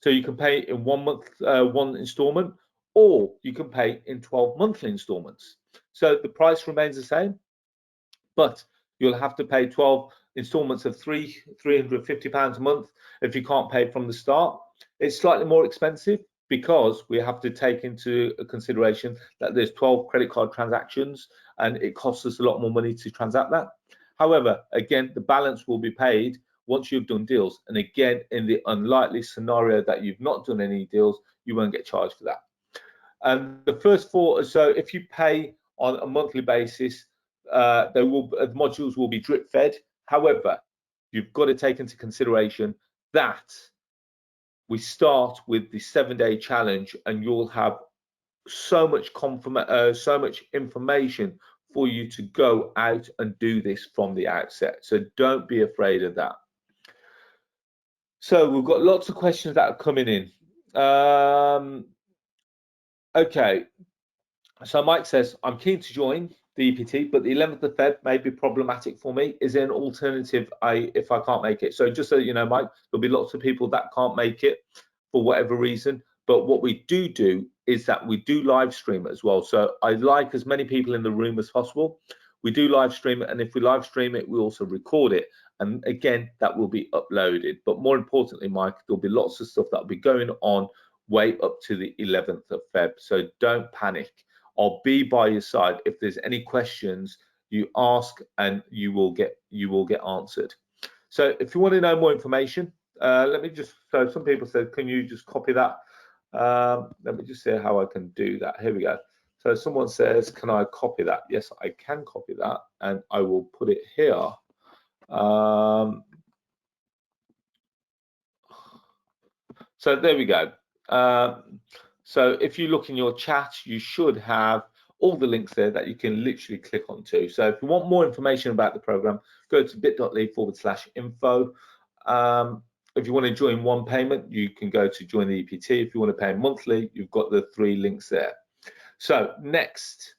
So you can pay in 1 month, 1 installment, or you can pay in 12 monthly installments. So the price remains the same, but you'll have to pay 12 installments of £350 a month if you can't pay from the start. It's slightly more expensive because we have to take into consideration that there's 12 credit card transactions, and it costs us a lot more money to transact that. However, again, the balance will be paid once you've done deals. And again, in the unlikely scenario that you've not done any deals, you won't get charged for that. And the first 4, so if you pay on a monthly basis, the modules will be drip fed. However, you've got to take into consideration that we start with the 7-day challenge, and you'll have so much information for you to go out and do this from the outset. So don't be afraid of that. So we've got lots of questions that are coming in. Okay, so Mike says, I'm keen to join the EPT, but the 11th of Feb may be problematic for me. Is there an alternative if I can't make it? So just so you know, Mike, there'll be lots of people that can't make it for whatever reason. But what we do is that we do live stream it as well. So I like as many people in the room as possible. We do live stream it, and if we live stream it, we also record it. And again, that will be uploaded. But more importantly, Mike, there'll be lots of stuff that will be going on way up to the 11th of Feb. So don't panic. I'll be by your side. If there's any questions, you ask and you will get answered. So if you want to know more information, let me just, so some people said, can you just copy that? Let me just see how I can do that. Here we go. So someone says, can I copy that? Yes, I can copy that, and I will put it here. So there we go. So if you look in your chat, you should have all the links there that you can literally click onto. So if you want more information about the program, go to bit.ly/info. If you want to join one payment, you can go to join the EPT. If you want to pay monthly, you've got the 3 links there. So next,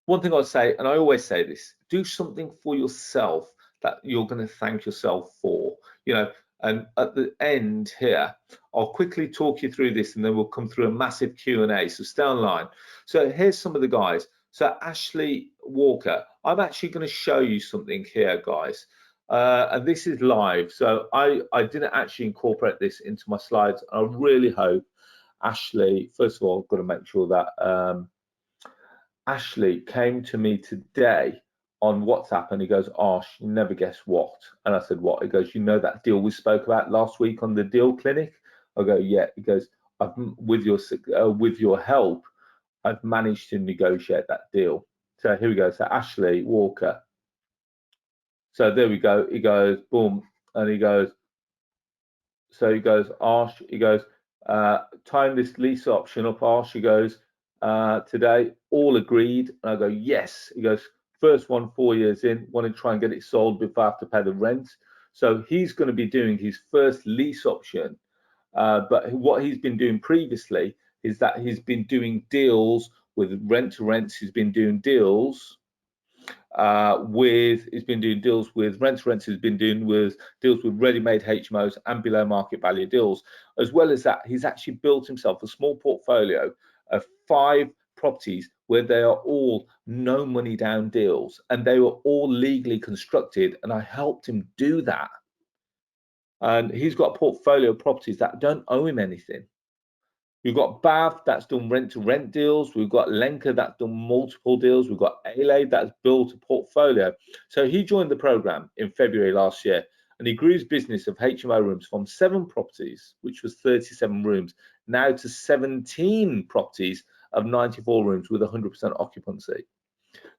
one thing I'll say, and I always say this, do something for yourself that you're going to thank yourself for. You know, and at the end here, I'll quickly talk you through this, and then we'll come through a massive Q&A, so stay online. So here's some of the guys. So Ashley Walker, I'm actually going to show you something here, guys. And this is live, so I didn't actually incorporate this into my slides. I really hope Ashley, first of all, I've got to make sure that Ashley came to me today on WhatsApp, and he goes, Arsh, you never guess what? And I said, what? He goes, you know that deal we spoke about last week on the deal clinic? I go, yeah. He goes, with your help, I've managed to negotiate that deal. So here we go. So Ashley Walker. So there we go. He goes, boom, and he goes, so he goes, Arsh, he goes, time this lease option up, Arsh, he goes, today, all agreed. And I go, yes. He goes, first one 4 years in, want to try and get it sold before I have to pay the rent. So he's going to be doing his first lease option. But what he's been doing previously is that he's been doing deals with rent to rents. He's been doing deals he's been doing deals with rent to rents. He's been doing deals with ready-made HMOs and below market value deals. As well as that, he's actually built himself a small portfolio of 5 properties where they are all no money down deals, and they were all legally constructed, and I helped him do that. And he's got a portfolio of properties that don't owe him anything. We've got Bath that's done rent-to-rent deals. We've got Lenker that's done multiple deals. We've got Ale that's built a portfolio. So he joined the program in February last year, and he grew his business of HMO rooms from 7 properties, which was 37 rooms, now to 17 properties of 94 rooms with 100% occupancy.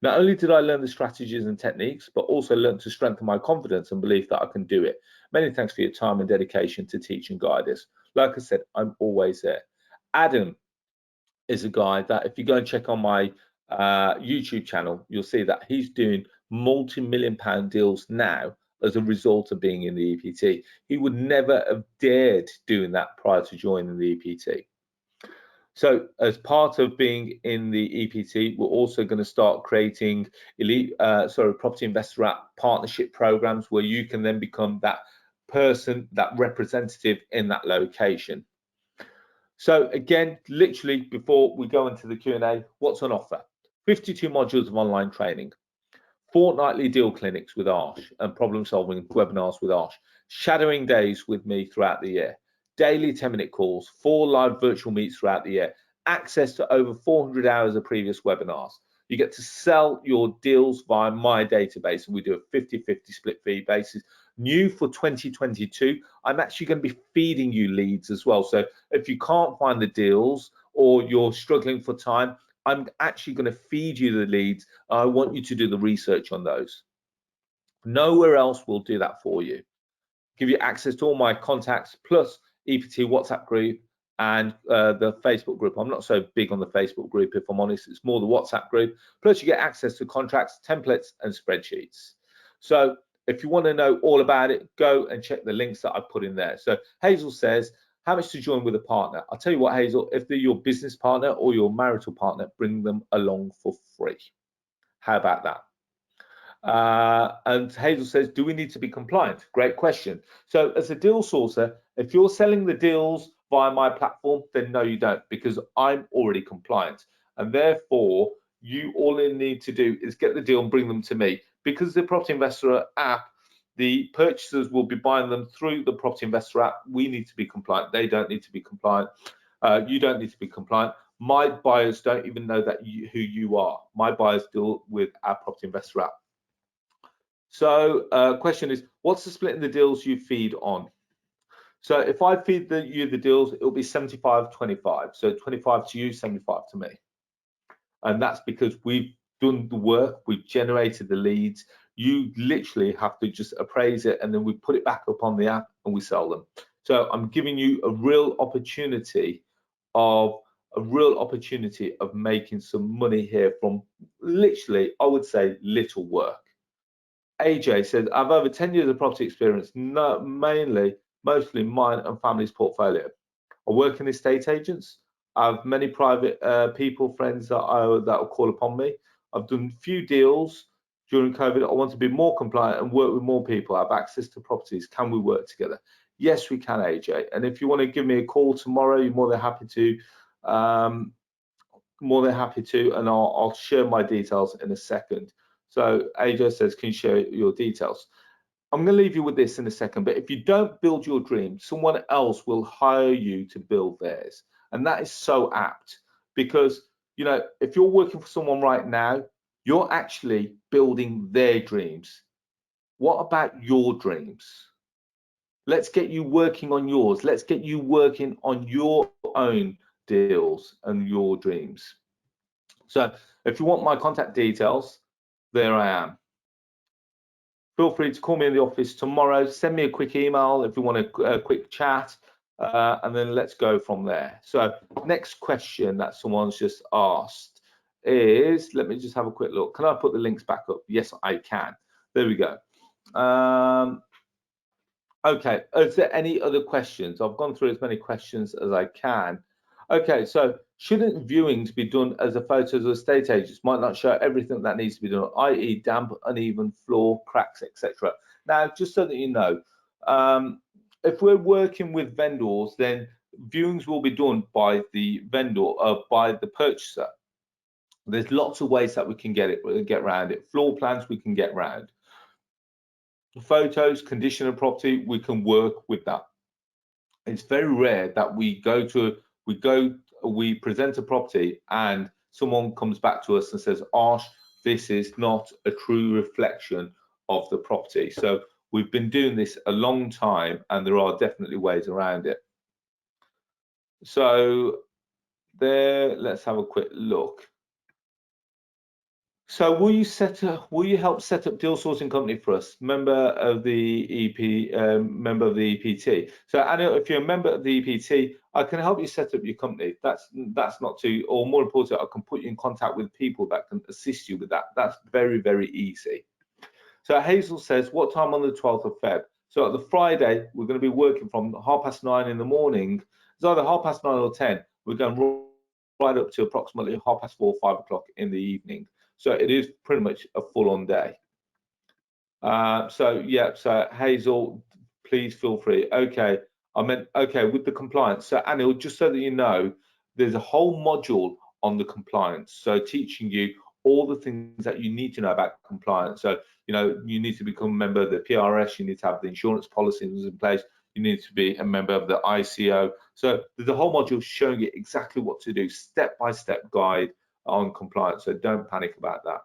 Not only did I learn the strategies and techniques, but also learned to strengthen my confidence and belief that I can do it. Many thanks for your time and dedication to teach and guide us. Like I said, I'm always there. Adam is a guy that if you go and check on my YouTube channel, you'll see that he's doing multi-million-pound deals now as a result of being in the EPT. He would never have dared doing that prior to joining the EPT. So as part of being in the EPT, we're also going to start creating property investor app partnership programs where you can then become that person, that representative in that location. So again, literally before we go into the Q&A, what's on offer? 52 modules of online training, fortnightly deal clinics with Arsh and problem solving webinars with Arsh, shadowing days with me throughout the year, daily 10-minute calls, 4 live virtual meets throughout the year, access to over 400 hours of previous webinars. You get to sell your deals via my database, and we do a 50-50 split fee basis. New for 2022, I'm actually going to be feeding you leads as well. So if you can't find the deals or you're struggling for time, I'm actually going to feed you the leads. I want you to do the research on those. Nowhere else will do that for you. Give you access to all my contacts, plus EPT WhatsApp group and the Facebook group. I'm not so big on the Facebook group, if I'm honest. It's more the WhatsApp group. Plus you get access to contracts, templates, and spreadsheets. So if you want to know all about it, go and check the links that I put in there. So Hazel says, how much to join with a partner? I'll tell you what, Hazel, if they're your business partner or your marital partner, bring them along for free. How about that? And Hazel says, do we need to be compliant? Great question. So as a deal sourcer, if you're selling the deals via my platform, then no, you don't, because I'm already compliant. And therefore, you all you need to do is get the deal and bring them to me. Because the Property Investor app, the purchasers will be buying them through the Property Investor app. We need to be compliant. They don't need to be compliant. You don't need to be compliant. My buyers don't even know that who you are. My buyers deal with our Property Investor app. So question is, what's the split in the deals you feed on? So if I feed you the deals, it'll be 75-25. So 25 to you, 75 to me. And that's because we've done the work, we've generated the leads. You literally have to just appraise it, and then we put it back up on the app and we sell them. So I'm giving you a real opportunity of making some money here from literally, I would say, little work. AJ said, I've over 10 years of property experience, mostly mine and family's portfolio. I work in estate agents. I have many private people, friends that will call upon me. I've done a few deals during COVID. I want to be more compliant and work with more people. I have access to properties. Can we work together? Yes, we can, AJ. And if you want to give me a call tomorrow, you're more than happy to. And I'll share my details in a second. So AJ says, can you share your details? I'm going to leave you with this in a second, but if you don't build your dream, someone else will hire you to build theirs. And that is so apt, because, you know, if you're working for someone right now, you're actually building their dreams. What about your dreams? Let's get you working on yours. Let's get you working on your own deals and your dreams. So if you want my contact details, there I am. Feel free to call me in the office tomorrow. Send me a quick email if you want a quick chat, and then let's go from there. So next question that someone's just asked is, let me just have a quick look. Can I put the links back up? Yes, I can. There we go. Okay, is there any other questions? I've gone through as many questions as I can. Okay, so shouldn't viewings be done as the photos of estate agents might not show everything that needs to be done, i.e. damp, uneven floor, cracks, etc.? Now, just so that you know, if we're working with vendors, then viewings will be done by the vendor, by the purchaser. There's lots of ways that we can get around it. Floor plans we can get around. Photos, condition of property, we can work with that. It's very rare that we present a property and someone comes back to us and says, Arsh, this is not a true reflection of the property. So we've been doing this a long time, and there are definitely ways around it. So there, let's have a quick look. So will you help set up deal sourcing company for us? Member of the EPT. So Anil, if you're a member of the EPT, I can help you set up your company. That's not too, or more important, I can put you in contact with people that can assist you with that. That's very, very easy. So Hazel says, what time on the 12th of Feb? So at the Friday, we're going to be working from 9:30 in the morning. It's either 9:30 or 10. We're going right up to approximately 4:30, 5 o'clock in the evening. So it is pretty much a full-on day. So yeah, so Hazel, please feel free. Okay, okay, with the compliance. So Anil, just so that you know, there's a whole module on the compliance. So teaching you all the things that you need to know about compliance. So, you know, you need to become a member of the PRS, you need to have the insurance policies in place, you need to be a member of the ICO. So there's a whole module showing you exactly what to do, step-by-step guide on compliance. So don't panic about that.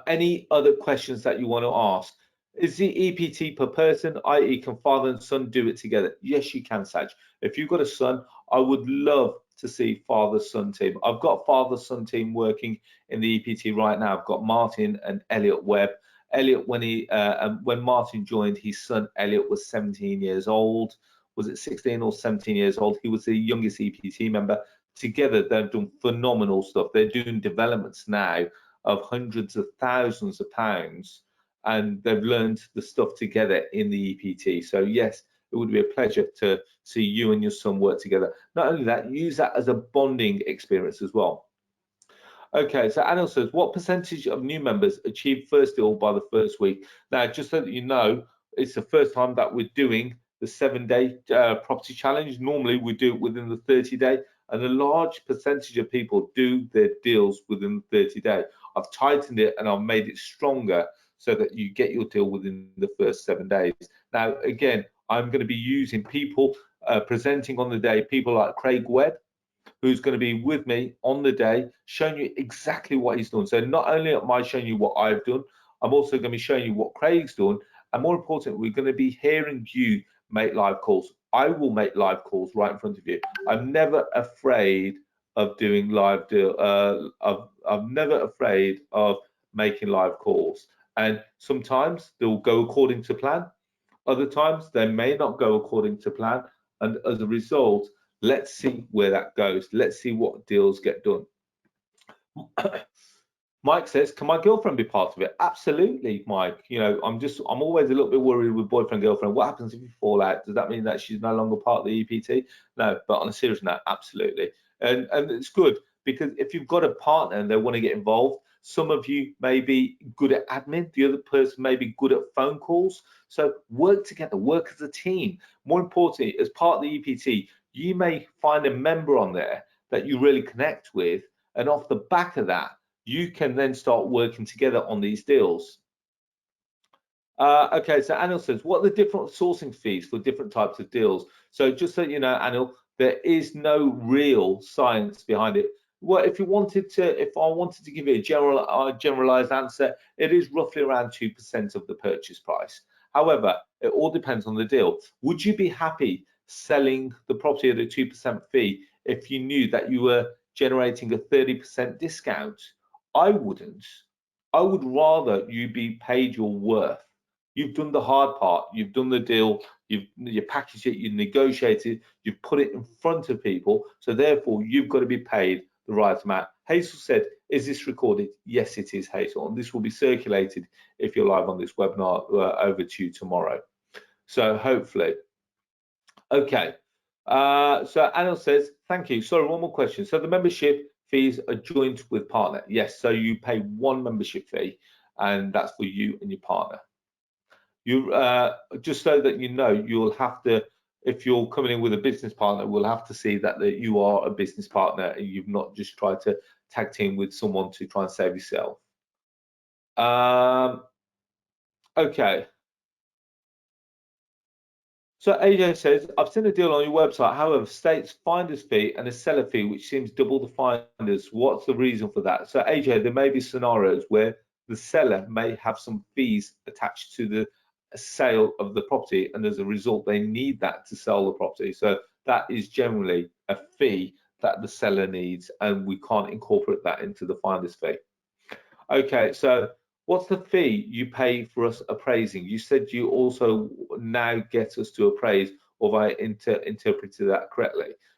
Any other questions that you want to ask? Is the EPT per person, i.e. can father and son do it together? Yes, you can, Saj. If you've got a son, I would love to see father-son team. I've got father-son team working in the EPT right now. I've got Martin and Elliot Webb. Elliot, when Martin joined, his son Elliot was 17 years old. Was it 16 or 17 years old? He was the youngest EPT member. Together, they've done phenomenal stuff. They're doing developments now of hundreds of thousands of pounds, and they've learned the stuff together in the EPT. So yes, it would be a pleasure to see you and your son work together. Not only that, use that as a bonding experience as well. Okay, so Anil says, what percentage of new members achieve first deal by the first week? Now, just so that you know, it's the first time that we're doing the 7-day property challenge. Normally, we do it within the 30-day, and a large percentage of people do their deals within the 30-day. I've tightened it and I've made it stronger so that you get your deal within the first 7 days. Now, again, I'm going to be using people presenting on the day, people like Craig Webb, who's going to be with me on the day, showing you exactly what he's done. So not only am I showing you what I've done, I'm also going to be showing you what Craig's done. And more importantly, we're going to be hearing you make live calls. I will make live calls right in front of you. I'm never afraid of doing live deal. I'm never afraid of making live calls. And sometimes they'll go according to plan. Other times they may not go according to plan. And as a result, let's see where that goes. Let's see what deals get done. Mike says, can my girlfriend be part of it? Absolutely, Mike. You know, I'm always a little bit worried with boyfriend, girlfriend. What happens if you fall out? Does that mean that she's no longer part of the EPT? No, but on a serious note, absolutely. And it's good because if you've got a partner and they want to get involved, some of you may be good at admin, the other person may be good at phone calls. So work together, work as a team. More importantly, as part of the EPT, you may find a member on there that you really connect with, and off the back of that, you can then start working together on these deals. Okay, so Anil says, what are the different sourcing fees for different types of deals? So just so you know, Anil, there is no real science behind it. Well, if I wanted to give you a generalized answer, it is roughly around 2% of the purchase price. However, it all depends on the deal. Would you be happy selling the property at a 2% fee if you knew that you were generating a 30% discount? I wouldn't. I would rather you be paid your worth. You've done the hard part. You've done the deal. You packaged it. You negotiated. You've put it in front of people. So therefore, you've got to be paid the right amount. Hazel said, "Is this recorded?" Yes, it is, Hazel, and this will be circulated if you're live on this webinar over to you tomorrow. So hopefully, okay. So Anil says, "Thank you." Sorry, one more question. So the membership fees are joint with partner. Yes, so you pay one membership fee, and that's for you and your partner. You just so that you know, you'll have to, if you're coming in with a business partner, we'll have to see that you are a business partner and you've not just tried to tag team with someone to try and save yourself. Okay. So AJ says, I've seen a deal on your website, however, states finder's fee and a seller fee, which seems double the finders. What's the reason for that? So AJ, there may be scenarios where the seller may have some fees attached to the sale of the property, and as a result, they need that to sell the property. So that is generally a fee that the seller needs, and we can't incorporate that into the finder's fee. Okay, so what's the fee you pay for us appraising? You said you also now get us to appraise, or have I interpreted that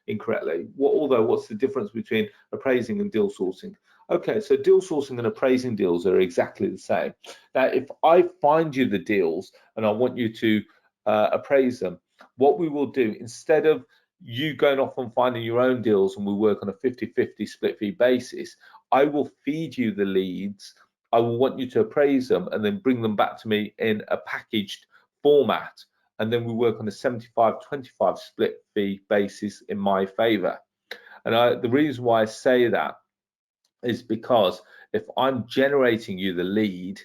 incorrectly? What's the difference between appraising and deal sourcing? Okay, so deal sourcing and appraising deals are exactly the same. Now, if I find you the deals and I want you to appraise them, what we will do, instead of you going off and finding your own deals and we work on a 50-50 split fee basis, I will feed you the leads. I will want you to appraise them and then bring them back to me in a packaged format. And then we work on a 75-25 split fee basis in my favor. And the reason why I say that is because if I'm generating you the lead,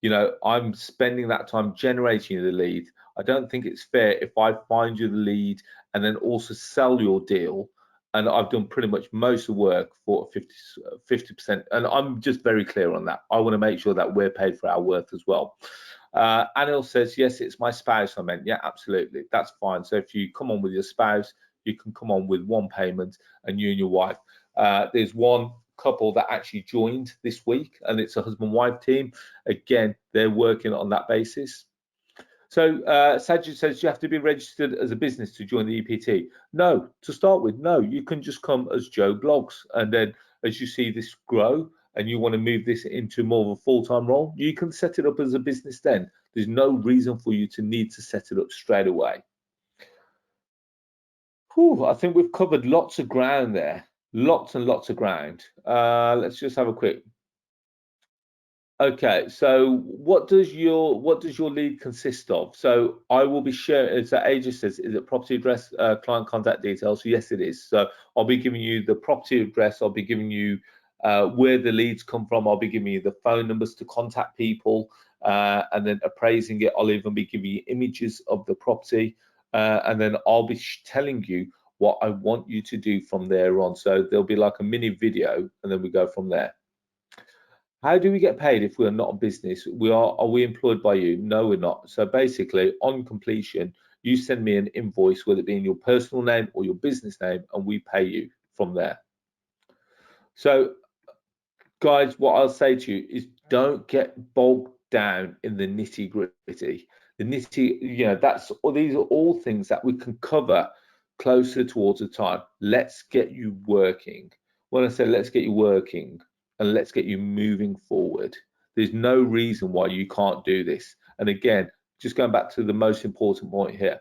you know, I'm spending that time generating you the lead. I don't think it's fair if I find you the lead and then also sell your deal. And I've done pretty much most of the work for 50%. And I'm just very clear on that. I want to make sure that we're paid for our worth as well. Anil says, yes, it's my spouse I meant. Yeah, absolutely. That's fine. So if you come on with your spouse, you can come on with one payment, and you and your wife. There's one couple that actually joined this week, and it's a husband-wife team. Again, they're working on that basis. So Sajid says, you have to be registered as a business to join the EPT. No, to start with, no. You can just come as Joe Blogs, and then as you see this grow and you want to move this into more of a full-time role, you can set it up as a business then. There's no reason for you to need to set it up straight away. Whew, I think we've covered lots of ground there. Lots and lots of ground. Let's just have a quick. Okay, so what does your lead consist of? So I will be sharing, as AJ says, is it property address, client contact details? Yes, it is. So I'll be giving you the property address. I'll be giving you where the leads come from. I'll be giving you the phone numbers to contact people, and then appraising it. I'll even be giving you images of the property, and then I'll be telling you what I want you to do from there on. So there'll be like a mini video, and then we go from there. How do we get paid if we are not a business? Are we employed by you? No, we're not. So basically, on completion, you send me an invoice, whether it be in your personal name or your business name, and we pay you from there. So, guys, what I'll say to you is don't get bogged down in the nitty-gritty. The nitty, these are all things that we can cover closer towards the time. Let's get you working. When I say let's get you working, and let's get you moving forward. There's no reason why you can't do this. And again, just going back to the most important point here,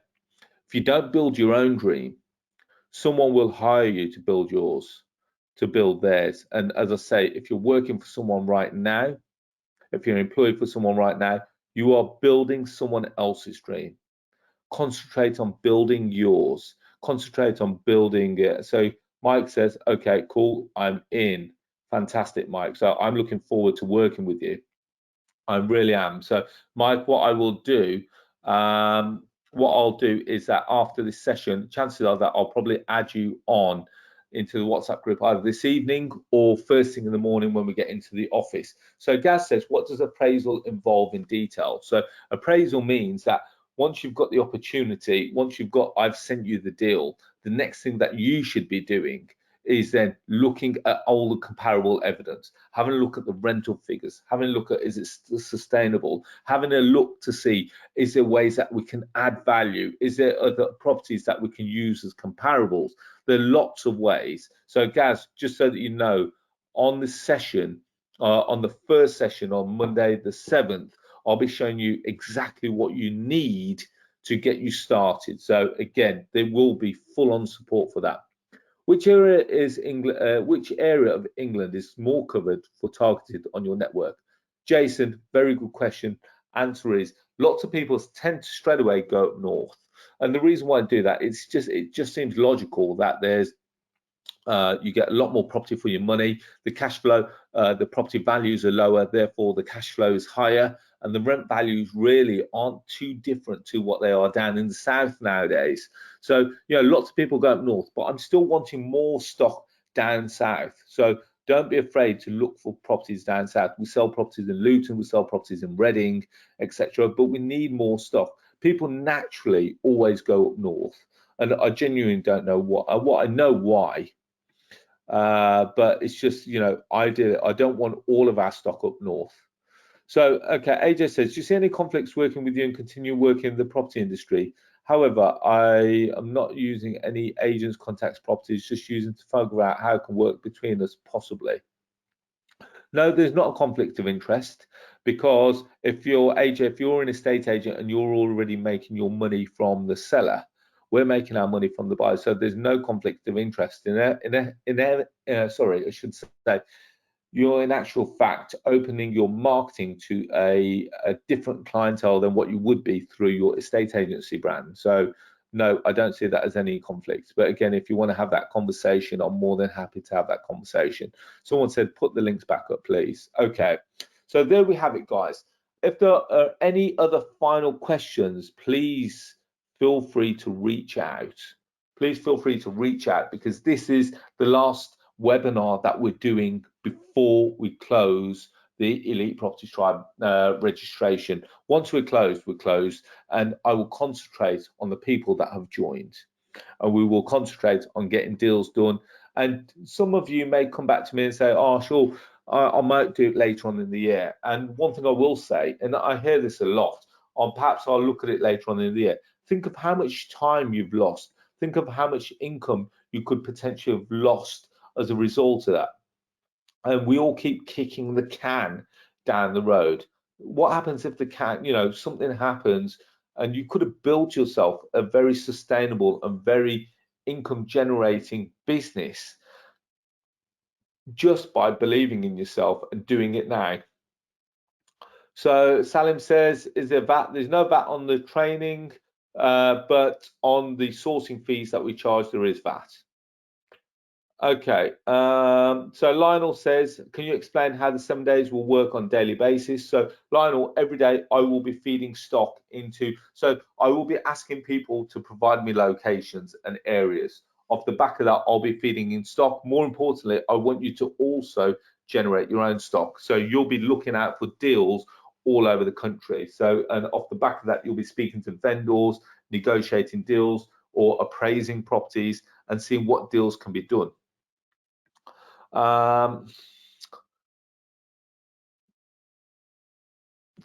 if you don't build your own dream, someone will hire you to build yours, to build theirs. And as I say, if you're working for someone right now, if you're employed for someone right now, you are building someone else's dream. Concentrate on building yours. Concentrate on building it. So Mike says, okay, cool, I'm in. Fantastic, Mike. So I'm looking forward to working with you. I really am. So Mike, what I'll do is that after this session, chances are that I'll probably add you on into the WhatsApp group either this evening or first thing in the morning when we get into the office. So Gaz says, what does appraisal involve in detail? So appraisal means that once you've got the opportunity, I've sent you the deal, the next thing that you should be doing is then looking at all the comparable evidence, having a look at the rental figures, having a look at is it sustainable, having a look to see is there ways that we can add value, is there other properties that we can use as comparables. There are lots of ways. So Gaz, just so that you know, on this session, on the first session on Monday the 7th, I'll be showing you exactly what you need to get you started. So again, there will be full-on support for that. Which area is England? Which area of England is more covered for targeted on your network? Jason, very good question. Answer is lots of people tend to straight away go up north, and the reason why I do that it just seems logical that there's you get a lot more property for your money. The cash flow, the property values are lower, therefore the cash flow is higher, and the rent values really aren't too different to what they are down in the south nowadays. So, lots of people go up north, but I'm still wanting more stock down south. So don't be afraid to look for properties down south. We sell properties in Luton, we sell properties in Reading, etc. But we need more stock. People naturally always go up north, and I genuinely don't know what I know why. But it's just, I don't want all of our stock up north. So, okay, AJ says, do you see any conflicts working with you and continue working in the property industry? However, I am not using any agents, contacts, properties, just using to figure out how it can work between us, possibly. No, there's not a conflict of interest, because if you're an estate agent and you're already making your money from the seller, we're making our money from the buyer. So there's no conflict of interest sorry, I should say, you're in actual fact opening your marketing to a different clientele than what you would be through your estate agency brand. So no, I don't see that as any conflict. But again, if you want to have that conversation, I'm more than happy to have that conversation. Someone said, put the links back up, please. Okay, so there we have it, guys. If there are any other final questions, please feel free to reach out. Please feel free to reach out, because this is the last webinar that we're doing before we close the Elite Property Tribe registration. Once we're closed, and I will concentrate on the people that have joined, and we will concentrate on getting deals done. And some of you may come back to me and say, oh, sure, I might do it later on in the year. And one thing I will say, and I hear this a lot, perhaps I'll look at it later on in the year. Think of how much time you've lost. Think of how much income you could potentially have lost as a result of that. And we all keep kicking the can down the road. What happens if the can, something happens and you could have built yourself a very sustainable and very income generating business? just by believing in yourself and doing it now. So Salim says, is there VAT? There's no VAT on the training, but on the sourcing fees that we charge, there is VAT. Okay, so Lionel says, can you explain how the 7 days will work on a daily basis? So Lionel, every day I will be feeding stock into, so I will be asking people to provide me locations and areas. Off the back of that, I'll be feeding in stock. More importantly, I want you to also generate your own stock. So you'll be looking out for deals all over the country. So, and off the back of that, you'll be speaking to vendors, negotiating deals or appraising properties and seeing what deals can be done.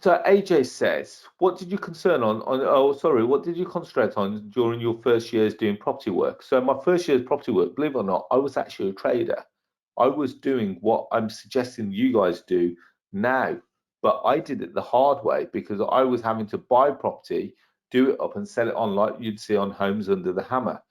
So AJ says, what did you what did you concentrate on during your first years doing property work? So my first year's property work, believe it or not, I was actually a trader. I was doing what I'm suggesting you guys do now, but I did it the hard way because I was having to buy property, do it up and sell it on like you'd see on Homes Under the Hammer.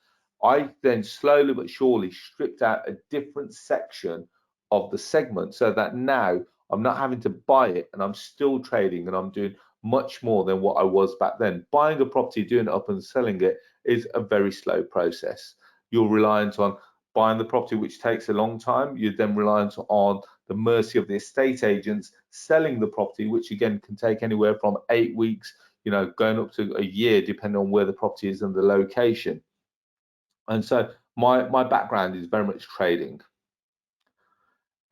I then slowly but surely stripped out a different section of the segment so that now I'm not having to buy it and I'm still trading and I'm doing much more than what I was back then. Buying a property, doing it up and selling it is a very slow process. You're reliant on buying the property, which takes a long time. You're then reliant on the mercy of the estate agents selling the property, which again can take anywhere from 8 weeks, going up to a year, depending on where the property is and the location. And so my background is very much trading.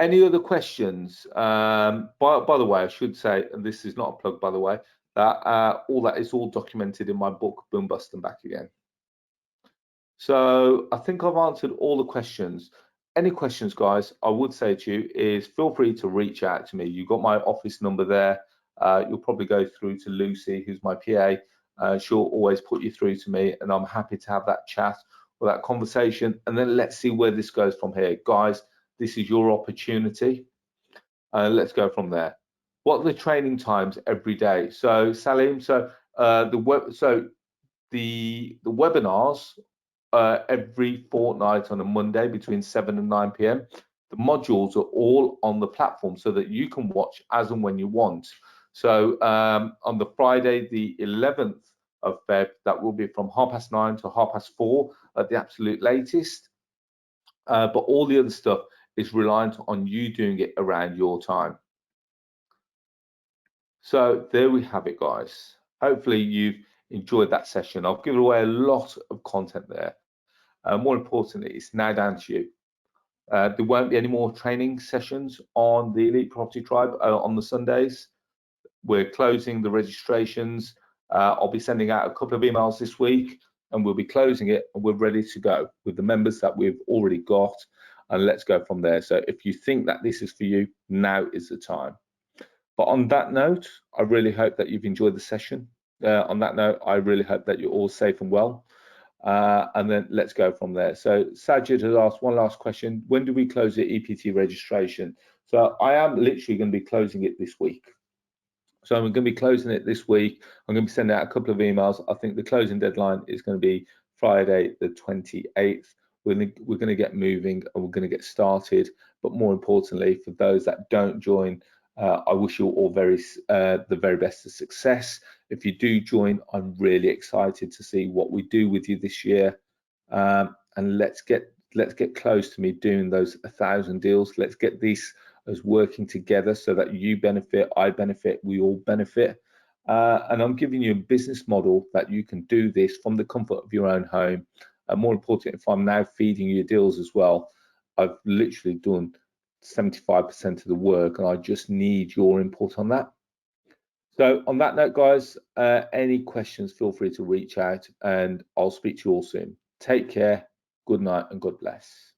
Any other questions? By the way, I should say, and this is not a plug, by the way, that all that is all documented in my book, Boom, Bust and Back Again. So I think I've answered all the questions. Any questions, guys, I would say to you is feel free to reach out to me. You've got my office number there. You'll probably go through to Lucy, who's my PA. She'll always put you through to me, and I'm happy to have that chat or that conversation. And then let's see where this goes from here. Guys, this is your opportunity. Let's go from there. What are the training times every day? So Salim, the webinars every fortnight on a Monday between 7 and 9 p.m. The modules are all on the platform so that you can watch as and when you want. So on the Friday, the 11th of Feb, that will be from 9:30 to 4:30 at the absolute latest. But all the other stuff is reliant on you doing it around your time. So there we have it, guys. Hopefully you've enjoyed that session. I've given away a lot of content there. More importantly, it's now down to you. There won't be any more training sessions on the Elite Property Tribe on the Sundays. We're closing the registrations. I'll be sending out a couple of emails this week and we'll be closing it and we're ready to go with the members that we've already got, and let's go from there. So if you think that this is for you, now is the time. But on that note, I really hope that you've enjoyed the session. On that note, I really hope that you're all safe and well. And then let's go from there. So Sajid has asked one last question. When do we close the EPT registration? So I am literally going to be closing it this week. So I'm going to be closing it this week. I'm going to be sending out a couple of emails. I think the closing deadline is going to be Friday the 28th. We're going to get moving and we're going to get started. But more importantly, for those that don't join, I wish you all the very best of success. If you do join, I'm really excited to see what we do with you this year. And let's get close to me doing those 1,000 deals. Let's get these as working together so that you benefit, I benefit, we all benefit. And I'm giving you a business model that you can do this from the comfort of your own home. And more importantly, if I'm now feeding you deals as well, I've literally done 75% of the work and I just need your input on that. So on that note, guys, any questions, feel free to reach out and I'll speak to you all soon. Take care, good night and God bless.